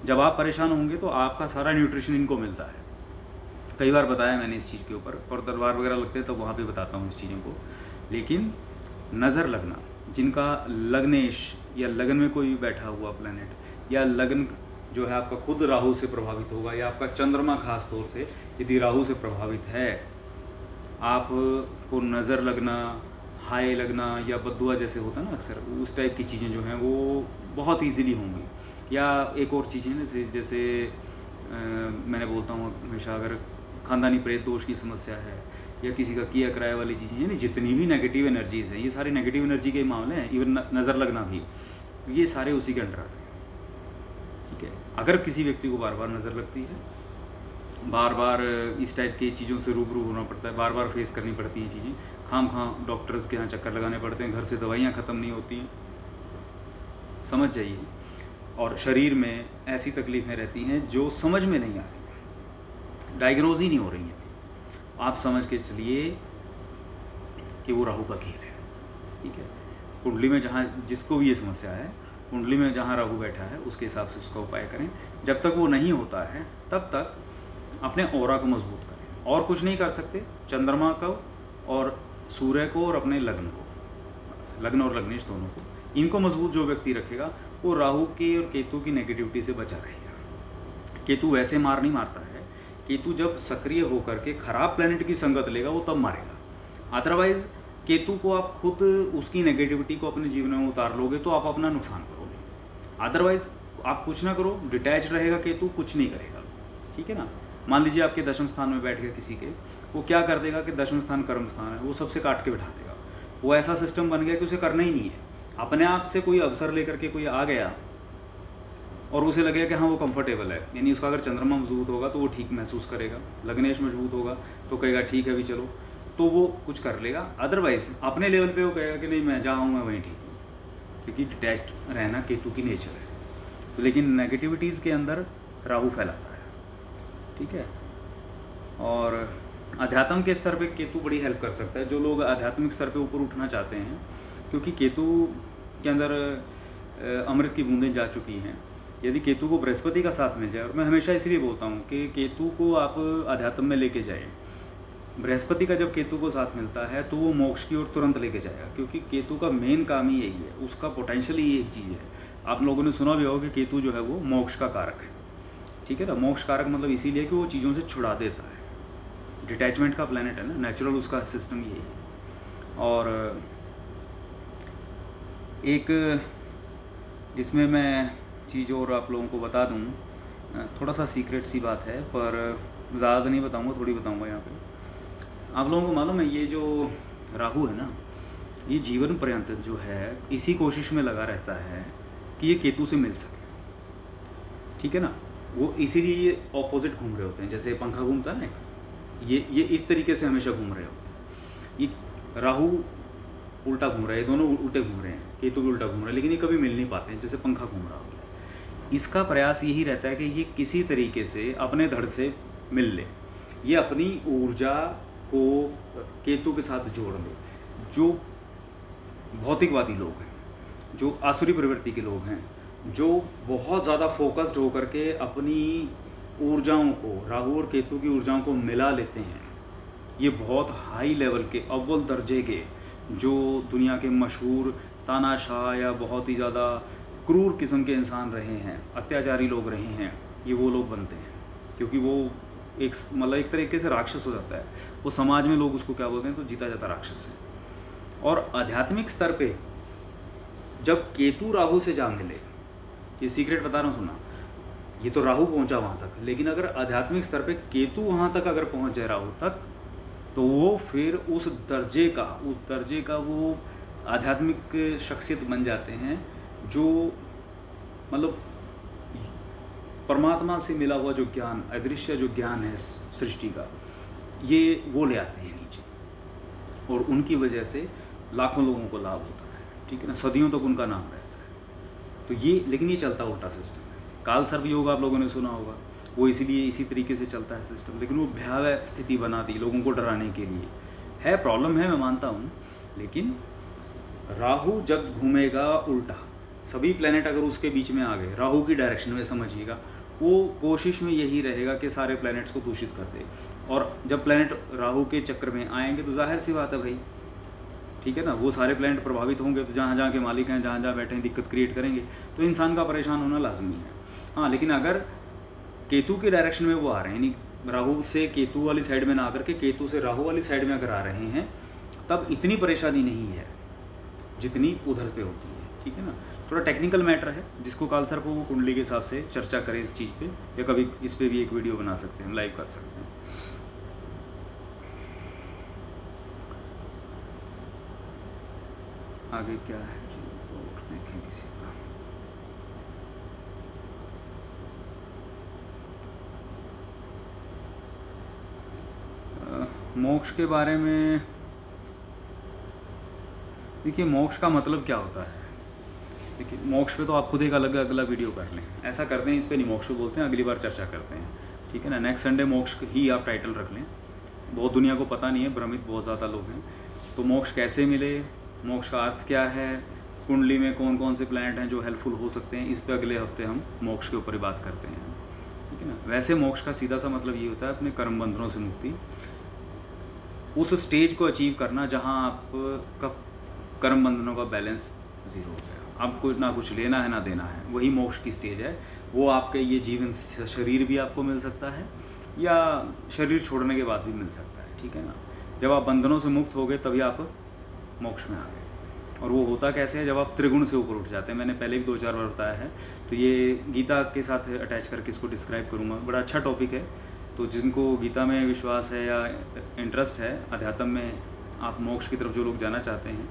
जब आप परेशान होंगे तो आपका सारा न्यूट्रिशन इनको मिलता है। कई बार बताया मैंने इस चीज़ के ऊपर, और तलवार वगैरह लगते हैं तो वहाँ पे बताता हूँ इस चीज़ों को। लेकिन नज़र लगना, जिनका लग्नेश या लगन में कोई बैठा हुआ प्लैनेट, या लगन जो है आपका खुद राहु से प्रभावित होगा, या आपका चंद्रमा खास तौर से यदि राहु से प्रभावित है, आपको नज़र लगना, हाय लगना या बद्दुआ जैसे होता है ना अक्सर, उस टाइप की चीज़ें जो हैं वो बहुत ईजीली होंगी। या एक और चीज़ें ना, जैसे मैंने बोलता हूँ हमेशा, अगर खानदानी प्रेत दोष की समस्या है, या किसी का किया कराया वाली चीज़ें, यानी जितनी भी नेगेटिव एनर्जीज़ हैं, ये सारी नेगेटिव एनर्जी के मामले हैं। इवन नज़र लगना भी, ये सारे उसी के अंडर आते हैं, ठीक है। अगर किसी व्यक्ति को बार बार नज़र लगती है, बार बार इस टाइप की चीज़ों से रूबरू होना पड़ता है, बार बार फेस करनी पड़ती हैं चीज़ें, खाम डॉक्टर्स के यहाँ चक्कर लगाने पड़ते हैं, घर से दवाइयाँ ख़त्म नहीं होती हैं, समझ जाइए। और शरीर में ऐसी तकलीफ़ें रहती हैं जो समझ में नहीं आ रही, डायग्नोज ही नहीं हो रही हैं। आप समझ के चलिए कि वो राहु का खेल है, ठीक है। कुंडली में जहाँ जिसको भी ये समस्या है, कुंडली में जहाँ राहु बैठा है उसके हिसाब से उसका उपाय करें। जब तक वो नहीं होता है तब तक अपने ऑरा को मजबूत करें, और कुछ नहीं कर सकते। चंद्रमा को और सूर्य को और अपने लग्न को, लग्न और लग्नेश दोनों को, इनको मजबूत जो व्यक्ति रखेगा वो राहु के और केतु की नेगेटिविटी से बचा रहेगा। केतु वैसे मार नहीं मारता है, केतु जब सक्रिय होकर के खराब प्लैनेट की संगत लेगा वो तब मारेगा। अदरवाइज केतु को आप खुद उसकी नेगेटिविटी को अपने जीवन में उतार लोगे तो आप अपना नुकसान करोगे। अदरवाइज आप कुछ ना करो, डिटैच रहेगा केतु, कुछ नहीं करेगा, ठीक है ना। मान लीजिए आपके दशम स्थान में बैठ गया किसी के, वो क्या कर देगा कि दशम स्थान कर्म स्थान है, वो सबसे काट के बिठा देगा। वो ऐसा सिस्टम बन गया कि उसे करना ही नहीं है। अपने आप से कोई अवसर लेकर के कोई आ गया और उसे लगेगा कि हाँ वो कंफर्टेबल है, यानी उसका अगर चंद्रमा मजबूत होगा तो वो ठीक महसूस करेगा, लग्नेश मजबूत होगा तो कहेगा ठीक है भी चलो, तो वो कुछ कर लेगा। अदरवाइज अपने लेवल पे वो कहेगा कि नहीं मैं जहाँ हूँ मैं वहीं ठीक हूँ, क्योंकि डिटैच्ड रहना केतु की नेचर है। तो लेकिन नेगेटिविटीज़ के अंदर राहु फैलाता है, ठीक है। और अध्यात्म के स्तर पे केतु बड़ी हेल्प कर सकता है, जो लोग आध्यात्मिक स्तर पे ऊपर उठना चाहते हैं, क्योंकि केतु के अंदर अमृत की बूंदें जा चुकी हैं। यदि केतु को बृहस्पति का साथ मिल जाए, और मैं हमेशा इसलिए बोलता हूँ कि केतु को आप अध्यात्म में लेके जाए, बृहस्पति का जब केतु को साथ मिलता है तो वो मोक्ष की ओर तुरंत लेके जाएगा, क्योंकि केतु का मेन काम ही यही है, उसका पोटेंशियल ही एक चीज़ है। आप लोगों ने सुना भी होगा कि केतु जो है वो मोक्ष का कारक है, ठीक है ना। मोक्ष कारक मतलब इसीलिए कि वो चीज़ों से छुड़ा देता है, डिटैचमेंट का प्लैनेट है ना, नेचुरल उसका सिस्टम यही है। और एक इसमें मैं चीज़ और आप लोगों को बता दूं, थोड़ा सा सीक्रेट सी बात है, पर ज़्यादा नहीं बताऊंगा, थोड़ी बताऊंगा यहाँ पे। आप लोगों को मालूम है ये जो राहु है ना, ये जीवन पर्यंत जो है इसी कोशिश में लगा रहता है कि ये केतु से मिल सके, ठीक है ना। वो इसीलिए ये ऑपोजिट घूम रहे होते हैं, जैसे पंखा घूमता है ना, ये इस तरीके से हमेशा घूम रहे होते हैं। ये राहु उल्टा घूम रहा है, दोनों उल्टे घूम रहे हैं, केतु भी उल्टा घूम रहा है, लेकिन ये कभी मिल नहीं पाते हैं, जैसे पंखा घूम रहा होता है। इसका प्रयास यही रहता है कि ये किसी तरीके से अपने धड़ से मिल ले, ये अपनी ऊर्जा को केतु के साथ जोड़ ले। जो भौतिकवादी लोग हैं, जो आसुरी प्रवृत्ति के लोग हैं, जो बहुत ज़्यादा फोकस्ड होकर के अपनी ऊर्जाओं को, राहु और केतु की ऊर्जाओं को मिला लेते हैं, ये बहुत हाई लेवल के, अव्वल दर्जे के, जो दुनिया के मशहूर तानाशाह या बहुत ही ज़्यादा क्रूर किस्म के इंसान रहे हैं, अत्याचारी लोग रहे हैं, ये वो लोग बनते हैं। क्योंकि वो एक मतलब एक तरीके से राक्षस हो जाता है, वो समाज में लोग उसको क्या बोलते हैं, तो जीता जाता राक्षस है। और आध्यात्मिक स्तर पे जब केतु राहु से जा मिले, ये सीक्रेट बता रहा हूँ सुना, ये तो राहु पहुंचा वहाँ तक, लेकिन अगर आध्यात्मिक स्तर पे केतु वहाँ तक अगर पहुँच जाए राहु तक, तो वो फिर उस दर्जे का वो आध्यात्मिक शख्सियत बन जाते हैं, जो मतलब परमात्मा से मिला हुआ जो ज्ञान, अदृश्य जो ज्ञान है सृष्टि का, ये वो ले आते हैं नीचे, और उनकी वजह से लाखों लोगों को लाभ होता है, ठीक है ना, सदियों तक उनका नाम रहता है। तो ये, लेकिन ये चलता उल्टा सिस्टम है। काल सर्प योग आप लोगों ने सुना होगा, वो इसीलिए इसी तरीके से चलता है सिस्टम, लेकिन वो भयावह स्थिति बना दी लोगों को डराने के लिए। है प्रॉब्लम है, मैं मानता हूँ, लेकिन राहु जब घूमेगा उल्टा, सभी प्लैनेट अगर उसके बीच में आ गए राहु की डायरेक्शन में, समझिएगा वो कोशिश में यही रहेगा कि सारे प्लैनेट्स को दूषित कर दे। और जब प्लैनेट राहु के चक्र में आएंगे तो जाहिर सी बात है भाई, ठीक है ना, वो सारे प्लैनेट प्रभावित होंगे, तो जहाँ जहाँ के मालिक हैं, जहाँ जहाँ बैठे हैं, दिक्कत क्रिएट करेंगे, तो इंसान का परेशान होना लाजमी है। हाँ, लेकिन अगर केतु के डायरेक्शन में वो आ रहे हैं, यानी राहु से केतु वाली साइड में ना आकर के केतु से राहु वाली साइड में अगर आ रहे हैं, तब इतनी परेशानी नहीं है जितनी उधर पे होती है, ठीक है ना। थोड़ा टेक्निकल मैटर है, जिसको काल सर्प वो कुंडली के हिसाब से चर्चा करें इस चीज़ पे, या कभी इस पे भी एक वीडियो बना सकते हैं, लाइव कर सकते हैं। आगे क्या है जी, और देखें किसी का। मोक्ष के बारे में देखिए, मोक्ष का मतलब क्या होता है। देखिए, मोक्ष पे तो आप खुद एक अगला वीडियो कर लें, ऐसा करते हैं, इस पे नहीं मोक्ष बोलते हैं, अगली बार चर्चा करते हैं, ठीक है ना। नेक्स्ट संडे मोक्ष ही आप टाइटल रख लें, बहुत दुनिया को पता नहीं है, भ्रमित बहुत ज़्यादा लोग हैं। तो मोक्ष कैसे मिले, मोक्ष का अर्थ क्या है, कुंडली में कौन कौन से प्लैनेट हैं जो हेल्पफुल हो सकते हैं, इस पे अगले हफ्ते हम मोक्ष के ऊपर ही बात करते हैं, ठीक है ना। वैसे मोक्ष का सीधा सा मतलब ये होता है अपने कर्म बंधनों से मुक्ति, उस स्टेज को अचीव करना जहाँ आपका कर्म बंधनों का बैलेंस जीरो हो गया, आपको ना कुछ लेना है ना देना है, वही मोक्ष की स्टेज है। वो आपके ये जीवन शरीर भी आपको मिल सकता है, या शरीर छोड़ने के बाद भी मिल सकता है, ठीक है ना। जब आप बंधनों से मुक्त हो गए तभी आप मोक्ष में आ गए, और वो होता कैसे है, जब आप त्रिगुण से ऊपर उठ जाते हैं। मैंने पहले भी 2-4 बार बताया है, तो ये गीता के साथ अटैच करके इसको डिस्क्राइब करूँगा। बड़ा अच्छा टॉपिक है, तो जिनको गीता में विश्वास है या इंटरेस्ट है अध्यात्म में, आप मोक्ष की तरफ जो लोग जाना चाहते हैं,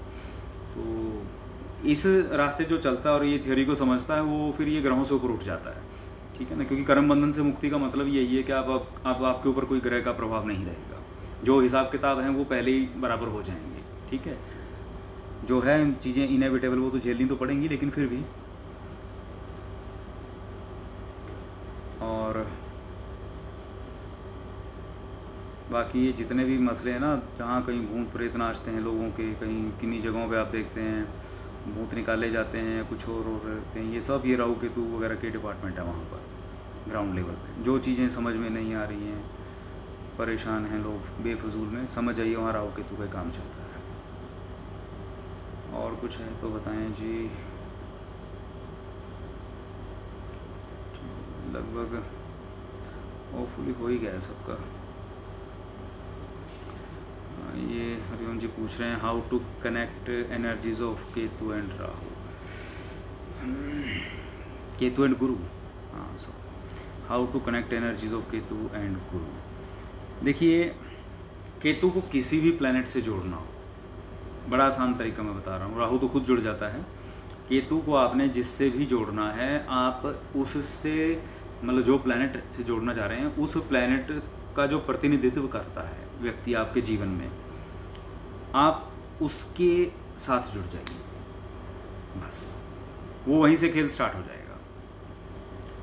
तो इस रास्ते जो चलता है और ये थ्योरी को समझता है, वो फिर ये ग्रहों से ऊपर उठ जाता है, ठीक है ना। क्योंकि कर्म बंधन से मुक्ति का मतलब यही है कि आपके ऊपर कोई ग्रह का प्रभाव नहीं रहेगा। जो हिसाब किताब हैं वो पहले ही बराबर हो जाएंगे, ठीक है। जो है चीज़ें इनएविटेबल, वो तो झेलनी तो पड़ेंगी, लेकिन फिर भी। और बाकी ये जितने भी मसले हैं ना, जहाँ कहीं भूत प्रेत नाचते हैं लोगों के, कहीं किन्हीं जगहों पे आप देखते हैं भूत निकाले जाते हैं, कुछ और रहते हैं, ये सब ये राहु केतु वगैरह के डिपार्टमेंट है वहाँ पर ग्राउंड लेवल पे। जो चीज़ें समझ में नहीं आ रही हैं, परेशान हैं लोग बेफजूल में, समझ आइए वहाँ राहु केतु का काम चल रहा है। और कुछ है तो बताएं जी। लगभग होपफुली हो ही गया है सबका। ये हरिओम जी पूछ रहे हैं how to connect energies of Ketu and Rahu, Ketu and Guru. हाँ, so how to connect energies of Ketu and Guru. देखिए, केतु को किसी भी प्लैनेट से जोड़ना हो, बड़ा आसान तरीका मैं बता रहा हूँ। राहु तो खुद जुड़ जाता है। केतु को आपने जिससे भी जोड़ना है, आप उससे मतलब जो प्लैनेट से जोड़ना चाह रहे हैं, उस प्लैनेट का जो प्रतिनिधित्व करता है व्यक्ति आपके जीवन में, आप उसके साथ जुड़ जाइए, बस वो वहीं से खेल स्टार्ट हो जाएगा,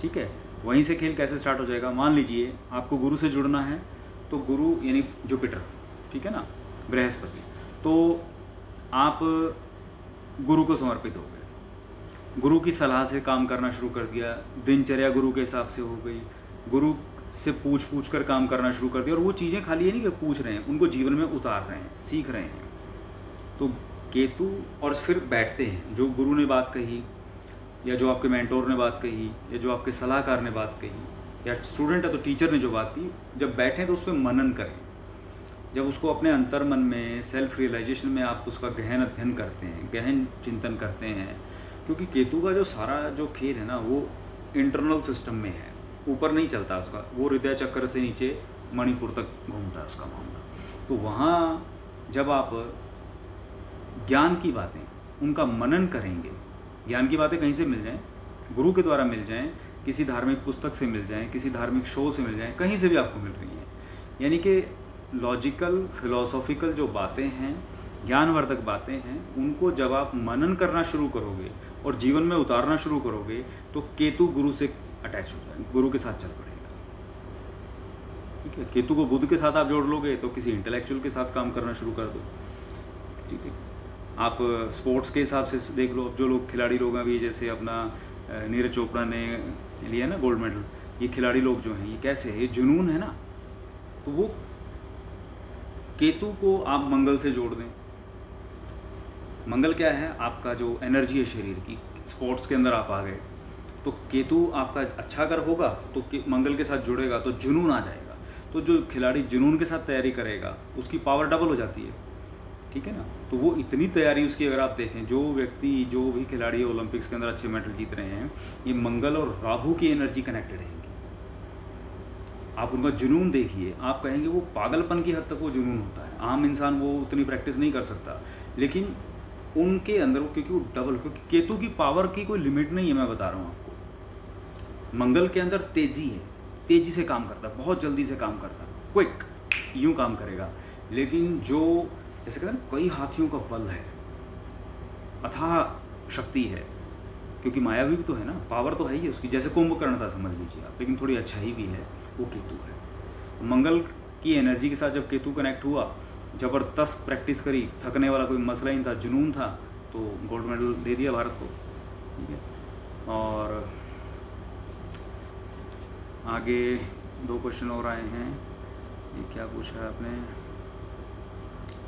ठीक है। वहीं से खेल कैसे स्टार्ट हो जाएगा, मान लीजिए आपको गुरु से जुड़ना है, तो गुरु यानी जुपिटर, ठीक है ना, बृहस्पति, तो आप गुरु को समर्पित हो गए, गुरु की सलाह से काम करना शुरू कर दिया, दिनचर्या गुरु के हिसाब से हो गई, गुरु से पूछ कर काम करना शुरू कर दिया। और वो चीज़ें खाली ये नहीं कि पूछ रहे हैं, उनको जीवन में उतार रहे हैं, सीख रहे हैं। तो केतु, और फिर बैठते हैं, जो गुरु ने बात कही या जो आपके मेंटोर ने बात कही या जो आपके सलाहकार ने बात कही या स्टूडेंट है तो टीचर ने जो बात की, जब बैठें तो उस पर मनन करें। जब उसको अपने अंतर मन में सेल्फ रियलाइजेशन में आप उसका गहन अध्ययन करते हैं, गहन चिंतन करते हैं, क्योंकि केतु का जो सारा जो खेल है ना, वो इंटरनल सिस्टम में है, ऊपर नहीं चलता उसका, वो हृदय चक्र से नीचे मणिपुर तक घूमता है उसका मामला। तो वहाँ जब आप ज्ञान की बातें, उनका मनन करेंगे, ज्ञान की बातें कहीं से मिल जाएं, गुरु के द्वारा मिल जाएं, किसी धार्मिक पुस्तक से मिल जाएं, किसी धार्मिक शो से मिल जाएं, कहीं से भी आपको मिल रही हैं, यानी कि लॉजिकल फिलोसॉफिकल जो बातें हैं, ज्ञानवर्धक बातें हैं, उनको जब आप मनन करना शुरू करोगे और जीवन में उतारना शुरू करोगे, तो केतु गुरु से अटैच हो जाएगा, गुरु के साथ चल पड़ेगा, ठीक है। केतु को बुध के साथ आप जोड़ लोगे तो किसी इंटेलेक्चुअल के साथ काम करना शुरू कर दो, ठीक है। आप स्पोर्ट्स के हिसाब से देख लो, जो लोग खिलाड़ी लोग हैं अभी, जैसे अपना नीरज चोपड़ा ने लिया ना गोल्ड मेडल, ये खिलाड़ी लोग जो हैं, ये कैसे है, ये जुनून है ना। तो वो केतु को आप मंगल से जोड़ दें। मंगल क्या है, आपका जो एनर्जी है शरीर की, स्पोर्ट्स के अंदर आप आ गए, तो केतु आपका अच्छा अगर होगा तो मंगल के साथ जुड़ेगा तो जुनून आ जाएगा। तो जो खिलाड़ी जुनून के साथ तैयारी करेगा, उसकी पावर डबल हो जाती है, ठीक है ना। तो वो इतनी तैयारी उसकी, अगर आप देखें, जो व्यक्ति, जो भी खिलाड़ी ओलंपिक्स के अंदर अच्छे मेडल जीत रहे हैं, ये मंगल और राहु की एनर्जी कनेक्टेड रहेंगी। आप उनका जुनून देखिए, आप कहेंगे वो पागलपन की हद तक वो जुनून होता है, आम इंसान वो उतनी प्रैक्टिस नहीं कर सकता, लेकिन उनके अंदर वो, क्योंकि वो डबल, क्योंकि केतु की पावर की कोई लिमिट नहीं है, मैं बता रहा हूँ आपको। मंगल के अंदर तेजी है, तेजी से काम करता है, बहुत जल्दी से काम करता है, क्विक यूँ काम करेगा। लेकिन जो जैसे कहते हैं कई हाथियों का बल है, अथाह शक्ति है, क्योंकि मायावी भी तो है ना, पावर तो है ही उसकी, जैसे कुंभकर्ण था समझ लीजिए आप, लेकिन थोड़ी अच्छाई भी है, वो केतु है। मंगल की एनर्जी के साथ जब केतु कनेक्ट हुआ, ज़बरदस्त प्रैक्टिस करी, थकने वाला कोई मसला ही था, जुनून था, तो गोल्ड मेडल दे दिया भारत को, ठीक है। और आगे 2 क्वेश्चन और आए हैं। ये क्या पूछा है आपने,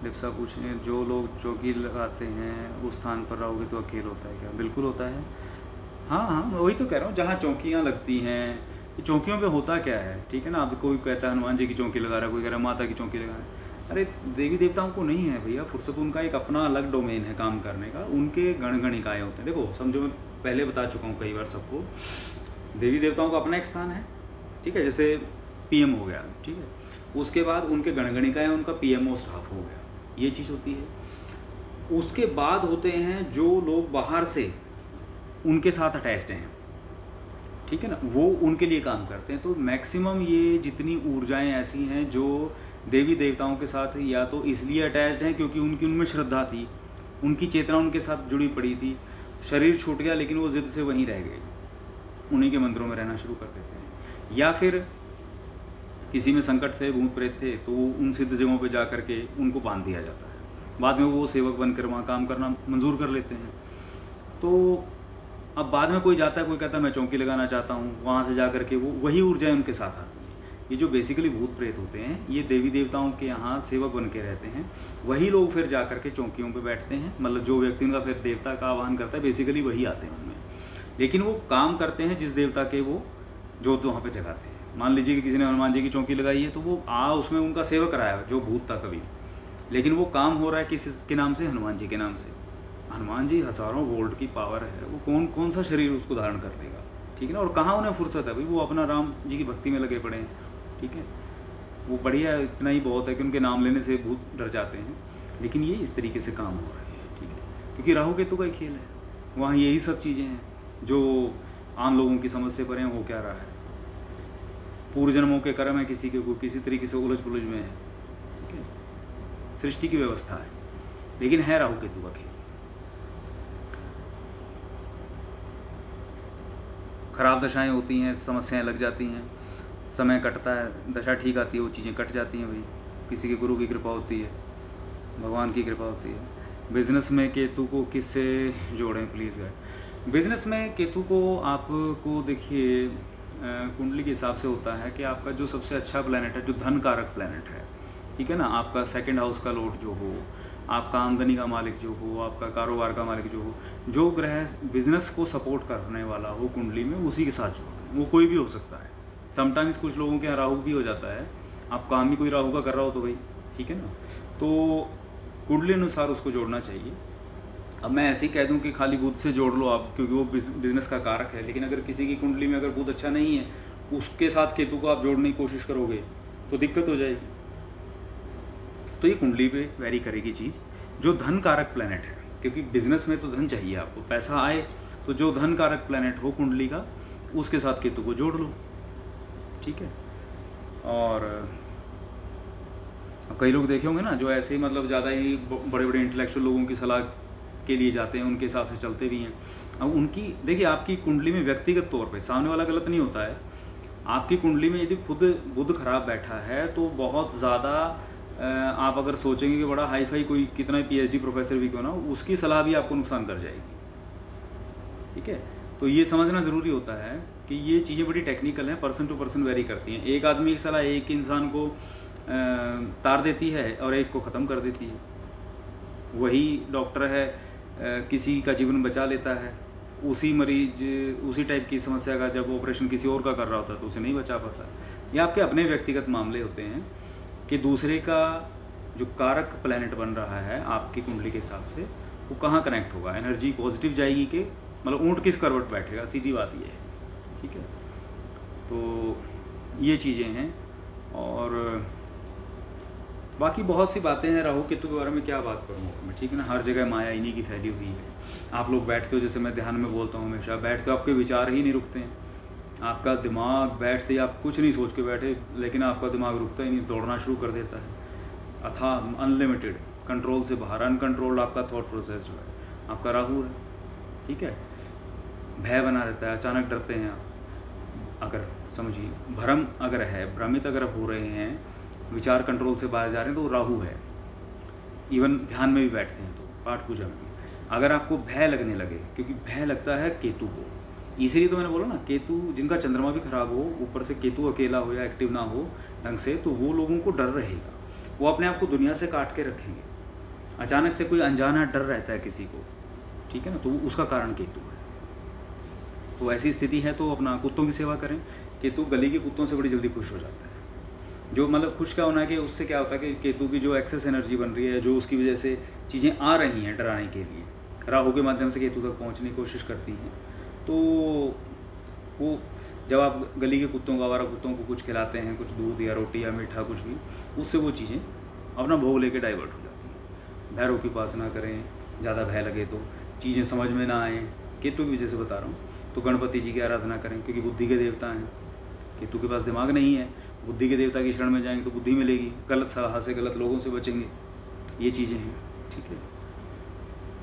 लिप्सा पूछ रहे हैं, जो लोग चौकी लगाते हैं उस स्थान पर रहोगे तो अकेले होता है क्या? बिल्कुल होता है। हाँ हाँ, मैं वही तो कह रहा हूँ, जहाँ चौकियाँ लगती हैं, चौकियों पे होता क्या है, ठीक है ना। अब कोई कहता है हनुमान जी की चौकी लगा रहा है, कोई कह रहा है माता की चौकी लगा रहा है। अरे देवी देवताओं को नहीं है भैया फुर्सत, उनका एक अपना अलग डोमेन है काम करने का, उनके गणगणिकाएँ होते हैं। देखो समझो, मैं पहले बता चुका हूँ कई बार सबको, देवी देवताओं का अपना एक स्थान है, ठीक है, जैसे पीएम हो गया, ठीक है, उसके बाद उनके गणगणिकाएँ, उनका पीएमओ स्टाफ हो गया, ये चीज़ होती है। उसके बाद होते हैं जो लोग बाहर से उनके साथ अटैच्ड हैं, ठीक है ना, वो उनके लिए काम करते हैं। तो मैक्सिमम ये जितनी ऊर्जाएं ऐसी हैं जो देवी देवताओं के साथ या तो इसलिए अटैच्ड हैं क्योंकि उनकी उनमें श्रद्धा थी, उनकी चेतना उनके साथ जुड़ी पड़ी थी, शरीर छूट गया लेकिन वो जिद से वहीं रह गए, उन्हीं के मंदिरों में रहना शुरू कर देते हैं। या फिर किसी में संकट थे, भूत प्रेत थे, तो उन सिद्ध जगहों पे जा करके उनको बांध दिया जाता है, बाद में वो सेवक बनकर वहाँ काम करना मंजूर कर लेते हैं। तो अब बाद में कोई जाता है, कोई कहता है मैं चौकी लगाना चाहता हूँ, वहाँ से जा करके वो वही ऊर्जाएं उनके साथ आती हैं। ये जो बेसिकली भूत प्रेत होते हैं ये देवी देवताओं के यहाँ सेवक बन के रहते हैं, वही लोग फिर जा करके चौकियों पे बैठते हैं, मतलब जो व्यक्ति उनका फिर देवता का आह्वान करता है बेसिकली वही आते हैं उनमें, लेकिन वो काम करते हैं जिस देवता के वो जोत वहाँ पे जगाते हैं। मान लीजिए कि किसी ने हनुमान जी की चौकी लगाई है तो वो उसमें उनका सेवक रहा है जो भूत था कभी, लेकिन वो काम हो रहा है किस के नाम से, हनुमान जी के नाम से। हनुमान जी हज़ारों वोल्ट की पावर है, वो कौन सा शरीर उसको धारण कर लेगा, ठीक है ना, और कहाँ उन्हें फुर्सत है भाई, वो अपना राम जी की भक्ति में लगे पड़े हैं, ठीक है, वो बढ़िया, इतना ही बहुत है कि उनके नाम लेने से भूत डर जाते हैं। लेकिन ये इस तरीके से काम हो रहा है, ठीक है, क्योंकि राहु केतु का ही खेल है, वहाँ यही सब चीज़ें हैं जो आम लोगों की समझ से परे हो क्या रहा है, पूर्व जन्मों के कर्म है किसी के को किसी तरीके से उलझ पुलझ में है, ठीक है, सृष्टि की व्यवस्था है, लेकिन है राहु केतु का खेल। खराब दशाएं होती हैं, समस्याएं लग जाती हैं, समय कटता है, दशा ठीक आती है, वो चीज़ें कट जाती हैं भाई, किसी के गुरु की कृपा होती है, भगवान की कृपा होती है। बिजनेस में केतु को किससे जोड़ें प्लीज़ है। बिजनेस में केतु को आपको देखिए कुंडली के हिसाब से होता है कि आपका जो सबसे अच्छा प्लैनेट है, जो धन कारक प्लैनेट है, ठीक है ना, आपका सेकंड हाउस का लॉर्ड जो हो, आपका आमदनी का मालिक जो हो, आपका कारोबार का मालिक जो हो, जो ग्रह बिजनेस को सपोर्ट करने वाला हो कुंडली में, उसी के साथ जोड़ें। वो कोई भी हो सकता है, समटाइम्स कुछ लोगों के यहाँ राहु भी हो जाता है, आप काम ही कोई राहु का कर रहा हो तो भाई ठीक है ना, तो कुंडली अनुसार उसको जोड़ना चाहिए। अब मैं ऐसे ही कह दूं कि खाली बुध से जोड़ लो आप क्योंकि वो बिजनेस का कारक है, लेकिन अगर किसी की कुंडली में अगर बुध अच्छा नहीं है, उसके साथ केतु को आप जोड़ने की कोशिश करोगे तो दिक्कत हो जाएगी। तो ये कुंडली पे वेरी करेगी चीज़, जो धन कारक प्लैनेट है, क्योंकि बिजनेस में तो धन चाहिए आपको, पैसा आए, तो जो धन कारक प्लैनेट हो कुंडली का उसके साथ केतु को जोड़ लो, ठीक है। और कई लोग देखे होंगे ना जो ऐसे ही मतलब ज़्यादा ही बड़े बड़े इंटेलेक्चुअल लोगों की सलाह के लिए जाते हैं, उनके हिसाब से चलते भी हैं। अब उनकी देखिए, आपकी कुंडली में व्यक्तिगत तौर पे सामने वाला गलत नहीं होता है, आपकी कुंडली में यदि खुद बुध खराब बैठा है तो बहुत ज़्यादा आप अगर सोचेंगे कि बड़ा हाई फाई कोई कितना PhD प्रोफेसर भी क्यों ना, उसकी सलाह भी आपको नुकसान कर जाएगी, ठीक है। तो ये समझना ज़रूरी होता है कि ये चीज़ें बड़ी टेक्निकल हैं, पर्सन टू पर्सन वेरी करती हैं। एक आदमी की सलाह एक इंसान को तार देती है और एक को ख़त्म कर देती है। वही डॉक्टर है, किसी का जीवन बचा लेता है, उसी मरीज उसी टाइप की समस्या का जब ऑपरेशन किसी और का कर रहा होता है तो उसे नहीं बचा पाता। ये आपके अपने व्यक्तिगत मामले होते हैं कि दूसरे का जो कारक प्लैनेट बन रहा है आपकी कुंडली के हिसाब से वो कहाँ कनेक्ट होगा, एनर्जी पॉजिटिव जाएगी कि मतलब ऊँट किस करवट बैठेगा, सीधी बात ये है, ठीक है। तो ये चीज़ें हैं और बाकी बहुत सी बातें हैं। राहु केतु के बारे में क्या बात करूँ मैं, ठीक है ना, हर जगह माया इन्हीं की फैली हुई है। आप लोग बैठते हो, जैसे मैं ध्यान में बोलता हूँ हमेशा, बैठ के आपके विचार ही नहीं रुकते हैं, आपका दिमाग बैठते ही आप कुछ नहीं सोच के बैठे, लेकिन आपका दिमाग रुकता ही नहीं, दौड़ना शुरू कर देता है, अथाह अनलिमिटेड, कंट्रोल से बाहर, अनकंट्रोल्ड आपका थॉट प्रोसेस जो है, आपका राहु है, ठीक है। भय बना रहता है, अचानक डरते हैं आप, अगर समझिए भ्रम अगर है, भ्रमित अगर हो रहे हैं, विचार कंट्रोल से बाहर जा रहे हैं तो राहु है। इवन ध्यान में भी बैठते हैं तो पाठ पूजा में अगर आपको भय लगने लगे, क्योंकि भय लगता है केतु को, इसीलिए तो मैंने बोला ना, केतु जिनका चंद्रमा भी खराब हो, ऊपर से केतु अकेला हो या एक्टिव ना हो ढंग से, तो वो लोगों को डर रहेगा, वो अपने आप को दुनिया से काट के रखेंगे। अचानक से कोई अनजाना डर रहता है किसी को, ठीक है ना, तो उसका कारण केतु है। तो ऐसी स्थिति है तो अपना कुत्तों की सेवा करें, केतु गली के कुत्तों से बड़ी जल्दी खुश हो जाता है, जो मतलब खुश क्या होना है कि उससे क्या होता है कि केतु की जो एक्सेस एनर्जी बन रही है, जो उसकी वजह से चीज़ें आ रही हैं डराने के लिए, राहु के माध्यम से केतु तक पहुंचने की कोशिश करती हैं। तो वो जब आप गली के कुत्तों को, आवारा कुत्तों को कुछ खिलाते हैं, कुछ दूध या रोटी या मीठा कुछ भी, उससे वो चीज़ें अपना भोग लेके डाइवर्ट हो जाती हैं। भैरव की उपासना करें, ज़्यादा भय लगे तो, चीज़ें समझ में ना आए, केतु की वजह से बता रहा हूँ, तो गणपति जी की आराधना करें, क्योंकि बुद्धि के देवता हैं। केतु के पास दिमाग नहीं है, बुद्धि के देवता की शरण में जाएंगे तो बुद्धि मिलेगी, गलत सलाह से, गलत लोगों से बचेंगे, ये चीज़ें हैं। ठीक है,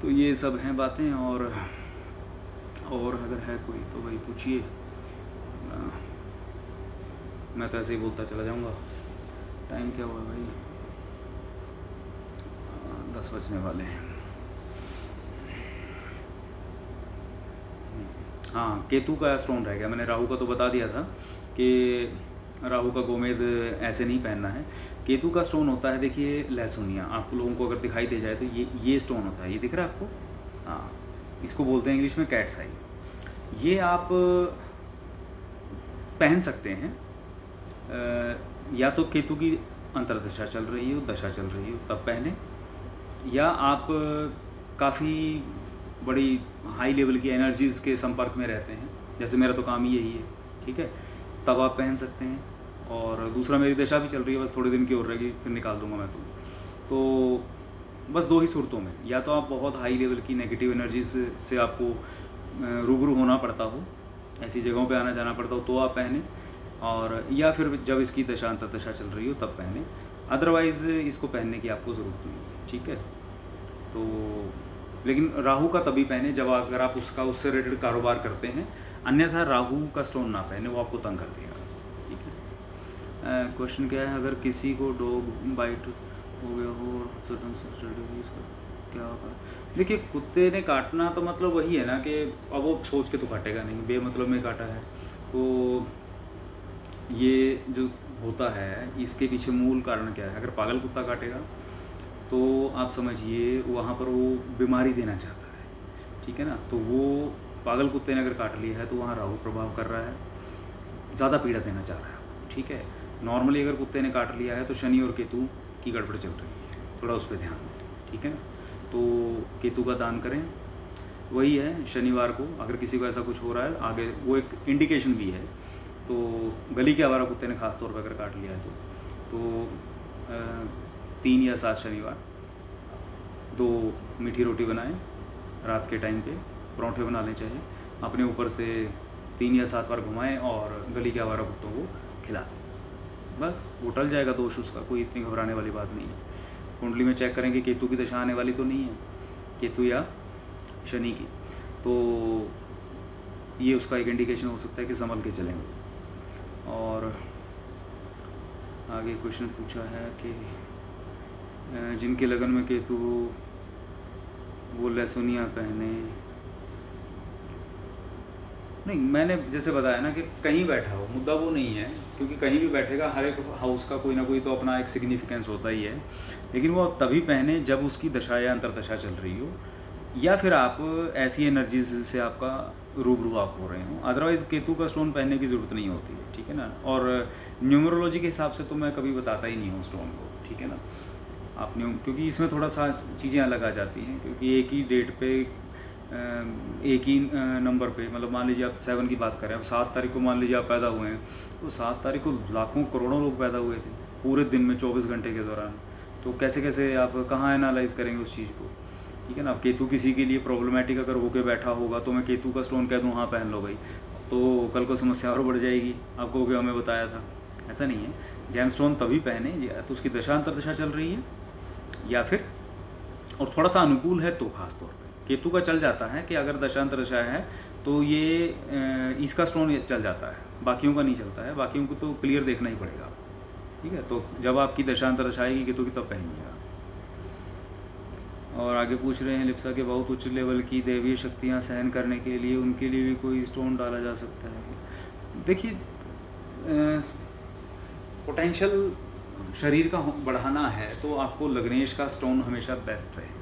तो ये सब हैं बातें। और अगर है कोई तो भाई पूछिए, मैं तो ऐसे ही बोलता चला जाऊंगा। टाइम क्या हुआ भाई? 10 बजने वाले हैं। हाँ, केतु का स्टोन रह गया, मैंने राहु का तो बता दिया था कि राहु का गोमेद ऐसे नहीं पहनना है। केतु का स्टोन होता है, देखिए लहसुनिया, आप लोगों को अगर दिखाई दे जाए तो ये स्टोन होता है, ये दिख रहा है आपको? हाँ, इसको बोलते हैं इंग्लिश में कैट्स आई। ये आप पहन सकते हैं, या तो केतु की अंतर्दशा चल रही हो, दशा चल रही हो तब पहने, या आप काफ़ी बड़ी हाई लेवल की एनर्जीज़ के संपर्क में रहते हैं, जैसे मेरा तो काम ही यही है, ठीक है, तब आप पहन सकते हैं। और दूसरा, मेरी दशा भी चल रही है, बस थोड़े दिन की और रहेगी, फिर निकाल दूंगा मैं तो बस 2 ही सूरतों में, या तो आप बहुत हाई लेवल की नेगेटिव एनर्जीज से आपको रूबरू होना पड़ता हो, ऐसी जगहों पे आना जाना पड़ता हो तो आप पहने, और या फिर जब इसकी दशा अंतर्दशा चल रही हो तब पहने, अदरवाइज़ इसको पहनने की आपको ज़रूरत नहीं है। ठीक है, तो लेकिन राहु का तभी पहने जब अगर आप उससे रिलेटेड कारोबार करते हैं, अन्यथा राहु का स्टोन ना पहने, वो आपको तंग कर देगा। ठीक है, क्वेश्चन क्या है, अगर किसी को डॉग बाइट हो गया हो और सडन सर्जरी, इसका क्या होता है? देखिए, कुत्ते ने काटना तो मतलब वही है ना कि अब वो सोच के तो काटेगा नहीं, बेमतलब में काटा है, तो ये जो होता है इसके पीछे मूल कारण क्या है? अगर पागल कुत्ता काटेगा तो आप समझिए वहाँ पर वो बीमारी देना चाहता है, ठीक है ना। तो वो पागल कुत्ते ने अगर काट लिया है तो वहाँ राहु प्रभाव कर रहा है, ज़्यादा पीड़ा देना चाह रहा है। ठीक है, नॉर्मली अगर कुत्ते ने काट लिया है तो शनि और केतु की गड़बड़ चल रही है, थोड़ा उस पर ध्यान दें। ठीक है ना, तो केतु का दान करें, वही है शनिवार को अगर किसी को ऐसा कुछ हो रहा है, आगे वो एक इंडिकेशन भी है। तो गली के आवारा कुत्ते ने खास तौर पर अगर काट लिया है तो 3 या 7 शनिवार 2 मीठी रोटी बनाएं, रात के टाइम पे पराठे बना लें, चाहिए अपने ऊपर से 3 या 7 बार घुमाएं और गली के आवारा कुत्तों को खिला दें, बस वो टल जाएगा दोष उसका, कोई इतनी घबराने वाली बात नहीं है। कुंडली में चेक करें कि केतु की दशा आने वाली तो नहीं है, केतु या शनि की, तो ये उसका एक इंडिकेशन हो सकता है कि संभल के चलेंगे। और आगे क्वेश्चन पूछा है कि जिनके लगन में केतु वो लहसुनिया पहने। नहीं, मैंने जैसे बताया ना कि कहीं बैठा हो, मुद्दा वो नहीं है, क्योंकि कहीं भी बैठेगा, हर एक हाउस का कोई ना कोई तो अपना एक सिग्निफिकेंस होता ही है, लेकिन वो तभी पहने जब उसकी दशा या अंतर्दशा चल रही हो, या फिर आप ऐसी एनर्जीज से आपका रूबरू आप हो रहे हो, अदरवाइज़ केतु का स्टोन पहनने की ज़रूरत नहीं होती है। ठीक है ना, और न्यूमरोलॉजी के हिसाब से तो मैं कभी बताता ही नहीं हूँ स्टोन को। ठीक है ना, आप क्योंकि इसमें थोड़ा सा चीज़ें अलग आ जाती हैं, क्योंकि एक ही डेट पे एक ही नंबर पे, मतलब मान लीजिए आप 7 की बात करें, अब 7 तारीख को मान लीजिए आप पैदा हुए हैं, तो 7 तारीख को लाखों करोड़ों लोग पैदा हुए थे पूरे दिन में 24 घंटे के दौरान, तो कैसे कैसे आप कहाँ एनालाइज करेंगे उस चीज़ को। ठीक है ना, अब केतु किसी के लिए प्रॉब्लमेटिक अगर होके बैठा होगा तो मैं केतु का स्टोन कह दूँ हाँ पहन लो भाई, तो कल को समस्या और बढ़ जाएगी, आपको क्या हमें बताया था, ऐसा नहीं है। जेम स्टोन तभी पहने या तो उसकी दशा अंतर्दशा चल रही है, या फिर और थोड़ा सा अनुकूल है तो खास तौर पे केतु का चल जाता है कि अगर दशांतरदशा है तो ये इसका स्टोन चल जाता है, बाकियों का नहीं चलता है, बाकियों को तो क्लियर देखना ही पड़ेगा। ठीक है, तो जब आपकी दशांतरदशा आएगी केतु की तब पहनिएगा। और आगे पूछ रहे हैं लिप्सा के बहुत उच्च लेवल की दैवीय शक्तियाँ सहन करने के लिए उनके लिए भी कोई स्टोन डाला जा सकता है। देखिए, पोटेंशियल शरीर का बढ़ाना है तो आपको लग्नेश का स्टोन हमेशा बेस्ट रहेगा।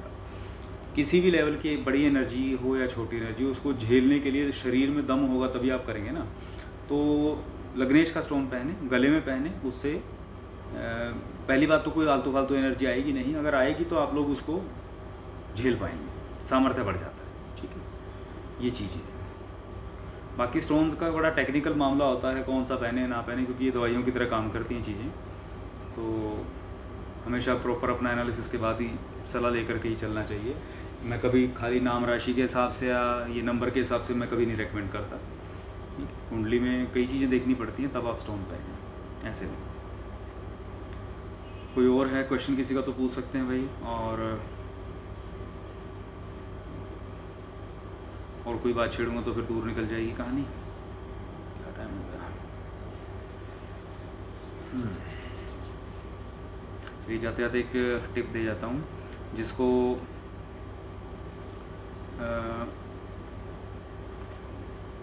किसी भी लेवल की बड़ी एनर्जी हो या छोटी एनर्जी, उसको झेलने के लिए शरीर में दम होगा तभी आप करेंगे ना। तो लग्नेश का स्टोन पहने, गले में पहने, उससे पहली बात तो कोई आलतू फालतू एनर्जी आएगी नहीं, अगर आएगी तो आप लोग उसको झेल पाएंगे, सामर्थ्य बढ़ जाता है। ठीक है, ये चीज़ें। बाकी स्टोन्स का बड़ा टेक्निकल मामला होता है, कौन सा पहने ना पहने, क्योंकि ये दवाइयों की तरह काम करती हैं चीज़ें। तो हमेशा प्रॉपर अपना एनालिसिस के बाद ही सलाह लेकर के ही चलना चाहिए। मैं कभी खाली नाम राशि के हिसाब से या ये नंबर के हिसाब से मैं कभी नहीं रेकमेंड करता। कुंडली में कई चीज़ें देखनी पड़ती हैं, तब आप स्टोन पहनें, ऐसे में। कोई और है क्वेश्चन किसी का तो पूछ सकते हैं भाई। और कोई बात छेड़ूंगा तो फिर दूर निकल जाएगी कहानी। क्या टाइम हो गया? चलिए जाते जाते एक टिप दे जाता हूँ, जिसको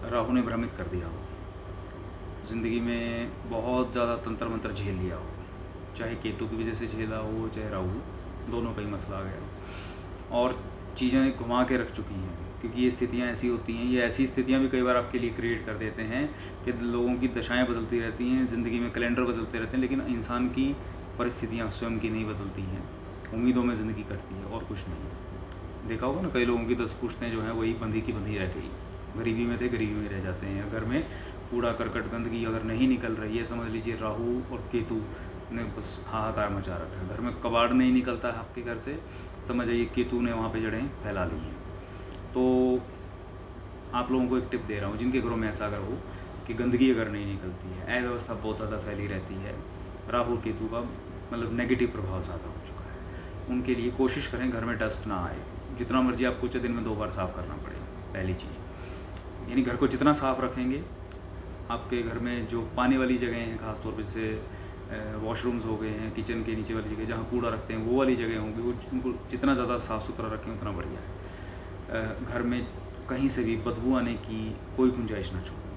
राहु ने भ्रमित कर दिया हो, ज़िंदगी में बहुत ज़्यादा तंत्र मंत्र झेल लिया हो, चाहे केतु की वजह से झेला हो, चाहे राहु, दोनों का ही मसला आ गया, और चीज़ें घुमा के रख चुकी हैं। क्योंकि ये स्थितियाँ ऐसी होती हैं, ये ऐसी स्थितियाँ भी कई बार आपके लिए क्रिएट कर देते हैं कि लोगों की दशाएं बदलती रहती हैं, ज़िंदगी में कैलेंडर बदलते रहते हैं, लेकिन इंसान की परिस्थितियाँ स्वयं की नहीं बदलती हैं, उम्मीदों में ज़िंदगी कटती है और कुछ नहीं। देखा होगा ना, कई लोगों की 10 पुश्तें जो हैं वही बंधी की बंधी रह गई, गरीबी में थे गरीबी में रह जाते हैं। घर में कूड़ा करकट गंदगी अगर नहीं निकल रही है, समझ लीजिए राहु और केतु ने बस हाहाकार मचा रखा है। घर में कबाड़ नहीं निकलता है आपके घर से, समझ जाइए केतु ने वहाँ पे जड़ें फैला ली हैं। तो आप लोगों को एक टिप दे रहा हूँ, जिनके घरों में ऐसा अगर हो कि गंदगी अगर नहीं निकलती है, अव्यवस्था बहुत ज़्यादा फैली रहती है, राहु केतु का मतलब नेगेटिव प्रभाव ज़्यादा हो चुका है, उनके लिए कोशिश करें घर में डस्ट ना आए। जितना मर्जी आपको दिन में 2 बार साफ़ करना पड़े, पहली चीज़। यानी घर को जितना साफ़ रखेंगे, आपके घर में जो पानी वाली जगह हैं, ख़ासतौर पर जैसे वॉशरूम्स हो गए हैं, किचन के नीचे वाली जगह जहाँ कूड़ा रखते हैं, वो वाली जगह होंगी, वो उनको जितना ज़्यादा साफ़ सुथरा रखें उतना बढ़िया है। घर में कहीं से भी बदबू आने की कोई गुंजाइश ना छोड़ें,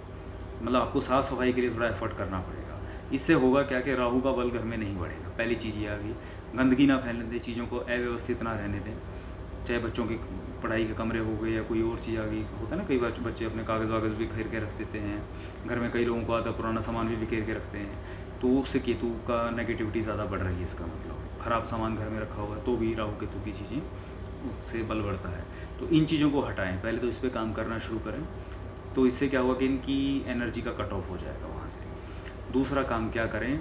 मतलब आपको साफ़ सफाई के लिए थोड़ा एफर्ट करना पड़ेगा। इससे होगा क्या कि राहु का बल घर में नहीं बढ़ेगा। पहली चीज़ ये आ गई, गंदगी ना फैलने दें, चीज़ों को अव्यवस्थित ना रहने दें, चाहे बच्चों की पढ़ाई के कमरे हो गए या कोई और चीज़ आ गई। होता है ना, कई बार बच्चे अपने कागज़ वागज़ भी बिखेर के रख देते हैं, घर में कई लोगों को आता पुराना सामान भी बिखेर के रखते हैं, तो उससे केतु का नेगेटिविटी ज़्यादा बढ़ रही है। इसका मतलब ख़राब सामान घर में रखा हुआ है तो भी राहु केतु की चीज़ें उससे बल बढ़ता है। तो इन चीज़ों को हटाएं, पहले तो इस पर काम करना शुरू करें, तो इससे क्या होगा कि इनकी एनर्जी का कट ऑफ हो जाएगा वहाँ से। दूसरा काम क्या करें,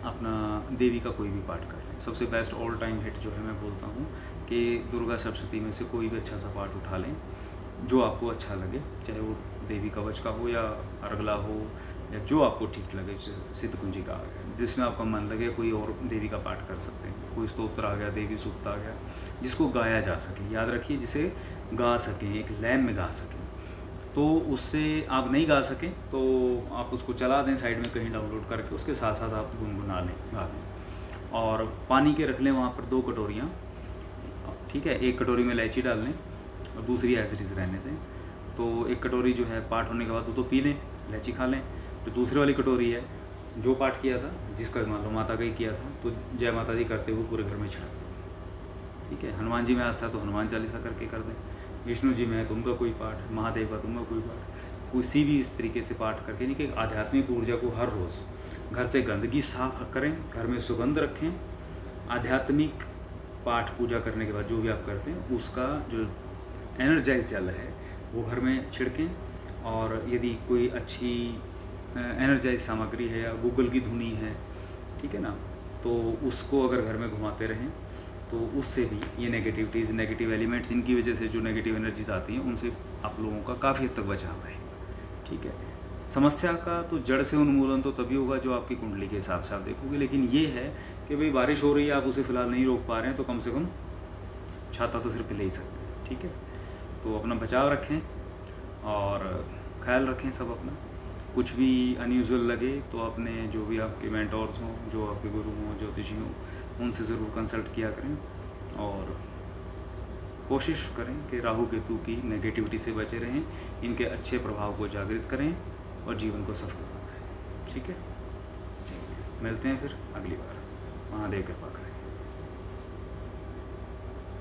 अपना देवी का कोई भी पाठ कर लें। सबसे बेस्ट ऑल टाइम हिट जो है मैं बोलता हूँ कि दुर्गा सप्तशती में से कोई भी अच्छा सा पाठ उठा लें जो आपको अच्छा लगे, चाहे वो देवी कवच का हो या अर्गला हो या जो आपको ठीक लगे, सिद्ध कुंजी का आ गया, जिसमें आपका मन लगे। कोई और देवी का पाठ कर सकते हैं, कोई स्तोत्र आ गया, देवी सूक्त आ गया, जिसको गाया जा सके। याद रखिए, जिसे गा सकें, एक लय में गा सकें। तो उससे आप नहीं गा सकें तो आप उसको चला दें साइड में कहीं डाउनलोड करके, उसके साथ साथ आप गुनगुना लें, गा लें। और पानी के रख लें वहाँ पर 2 कटोरियाँ, ठीक है। 1 कटोरी में इलायची डाल लें और दूसरी एज इट इज़ रहने दें। तो 1 कटोरी जो है पाठ होने के बाद वो तो पी लें, इलायची खा लें। जो दूसरी वाली कटोरी है, जो पाठ किया था, जिसका मान लो माता का ही किया था, तो जय माता दी करते हुए पूरे घर में छिड़क दें, ठीक है। हनुमान जी में आस्था है तो हनुमान चालीसा करके कर दें, विष्णु जी में है तो उनका कोई पाठ, महादेव का तो उनका कोई पाठ, किसी भी इस तरीके से पाठ करके, यानी कि आध्यात्मिक ऊर्जा को हर रोज़ घर से गंदगी साफ करें, घर में सुगंध रखें। आध्यात्मिक पाठ पूजा करने के बाद जो भी आप करते हैं उसका जो एनर्जाइज जल है वो घर में छिड़कें। और यदि कोई अच्छी एनर्जाइज सामग्री है या गूगल की धुनी है, ठीक है ना, तो उसको अगर घर में घुमाते रहें तो उससे भी ये नेगेटिविटीज़, नेगेटिव एलिमेंट्स, इनकी वजह से जो नेगेटिव एनर्जीज आती हैं उनसे आप लोगों का काफ़ी हद तक बचाव रहेगा, ठीक है। समस्या का तो जड़ से उन्मूलन तो तभी होगा जो आपकी कुंडली के हिसाब से आप देखोगे। लेकिन ये है कि भाई बारिश हो रही है, आप उसे फ़िलहाल नहीं रोक पा रहे हैं, तो कम से कम छाता तो सिर्फ ले ही सकते हैं, ठीक है। तो अपना बचाव रखें और ख्याल रखें सब अपना। कुछ भी अनयूजुअल लगे तो अपने जो भी आपके मेंटोर्स हों, जो आपके गुरु हों, ज्योतिषी हों, उनसे ज़रूर कंसल्ट किया करें और कोशिश करें कि राहु केतु की नेगेटिविटी से बचे रहें, इनके अच्छे प्रभाव को जागृत करें और जीवन को सफल बनाएं, ठीक है। मिलते हैं फिर अगली बार। महादेव कृपा करें।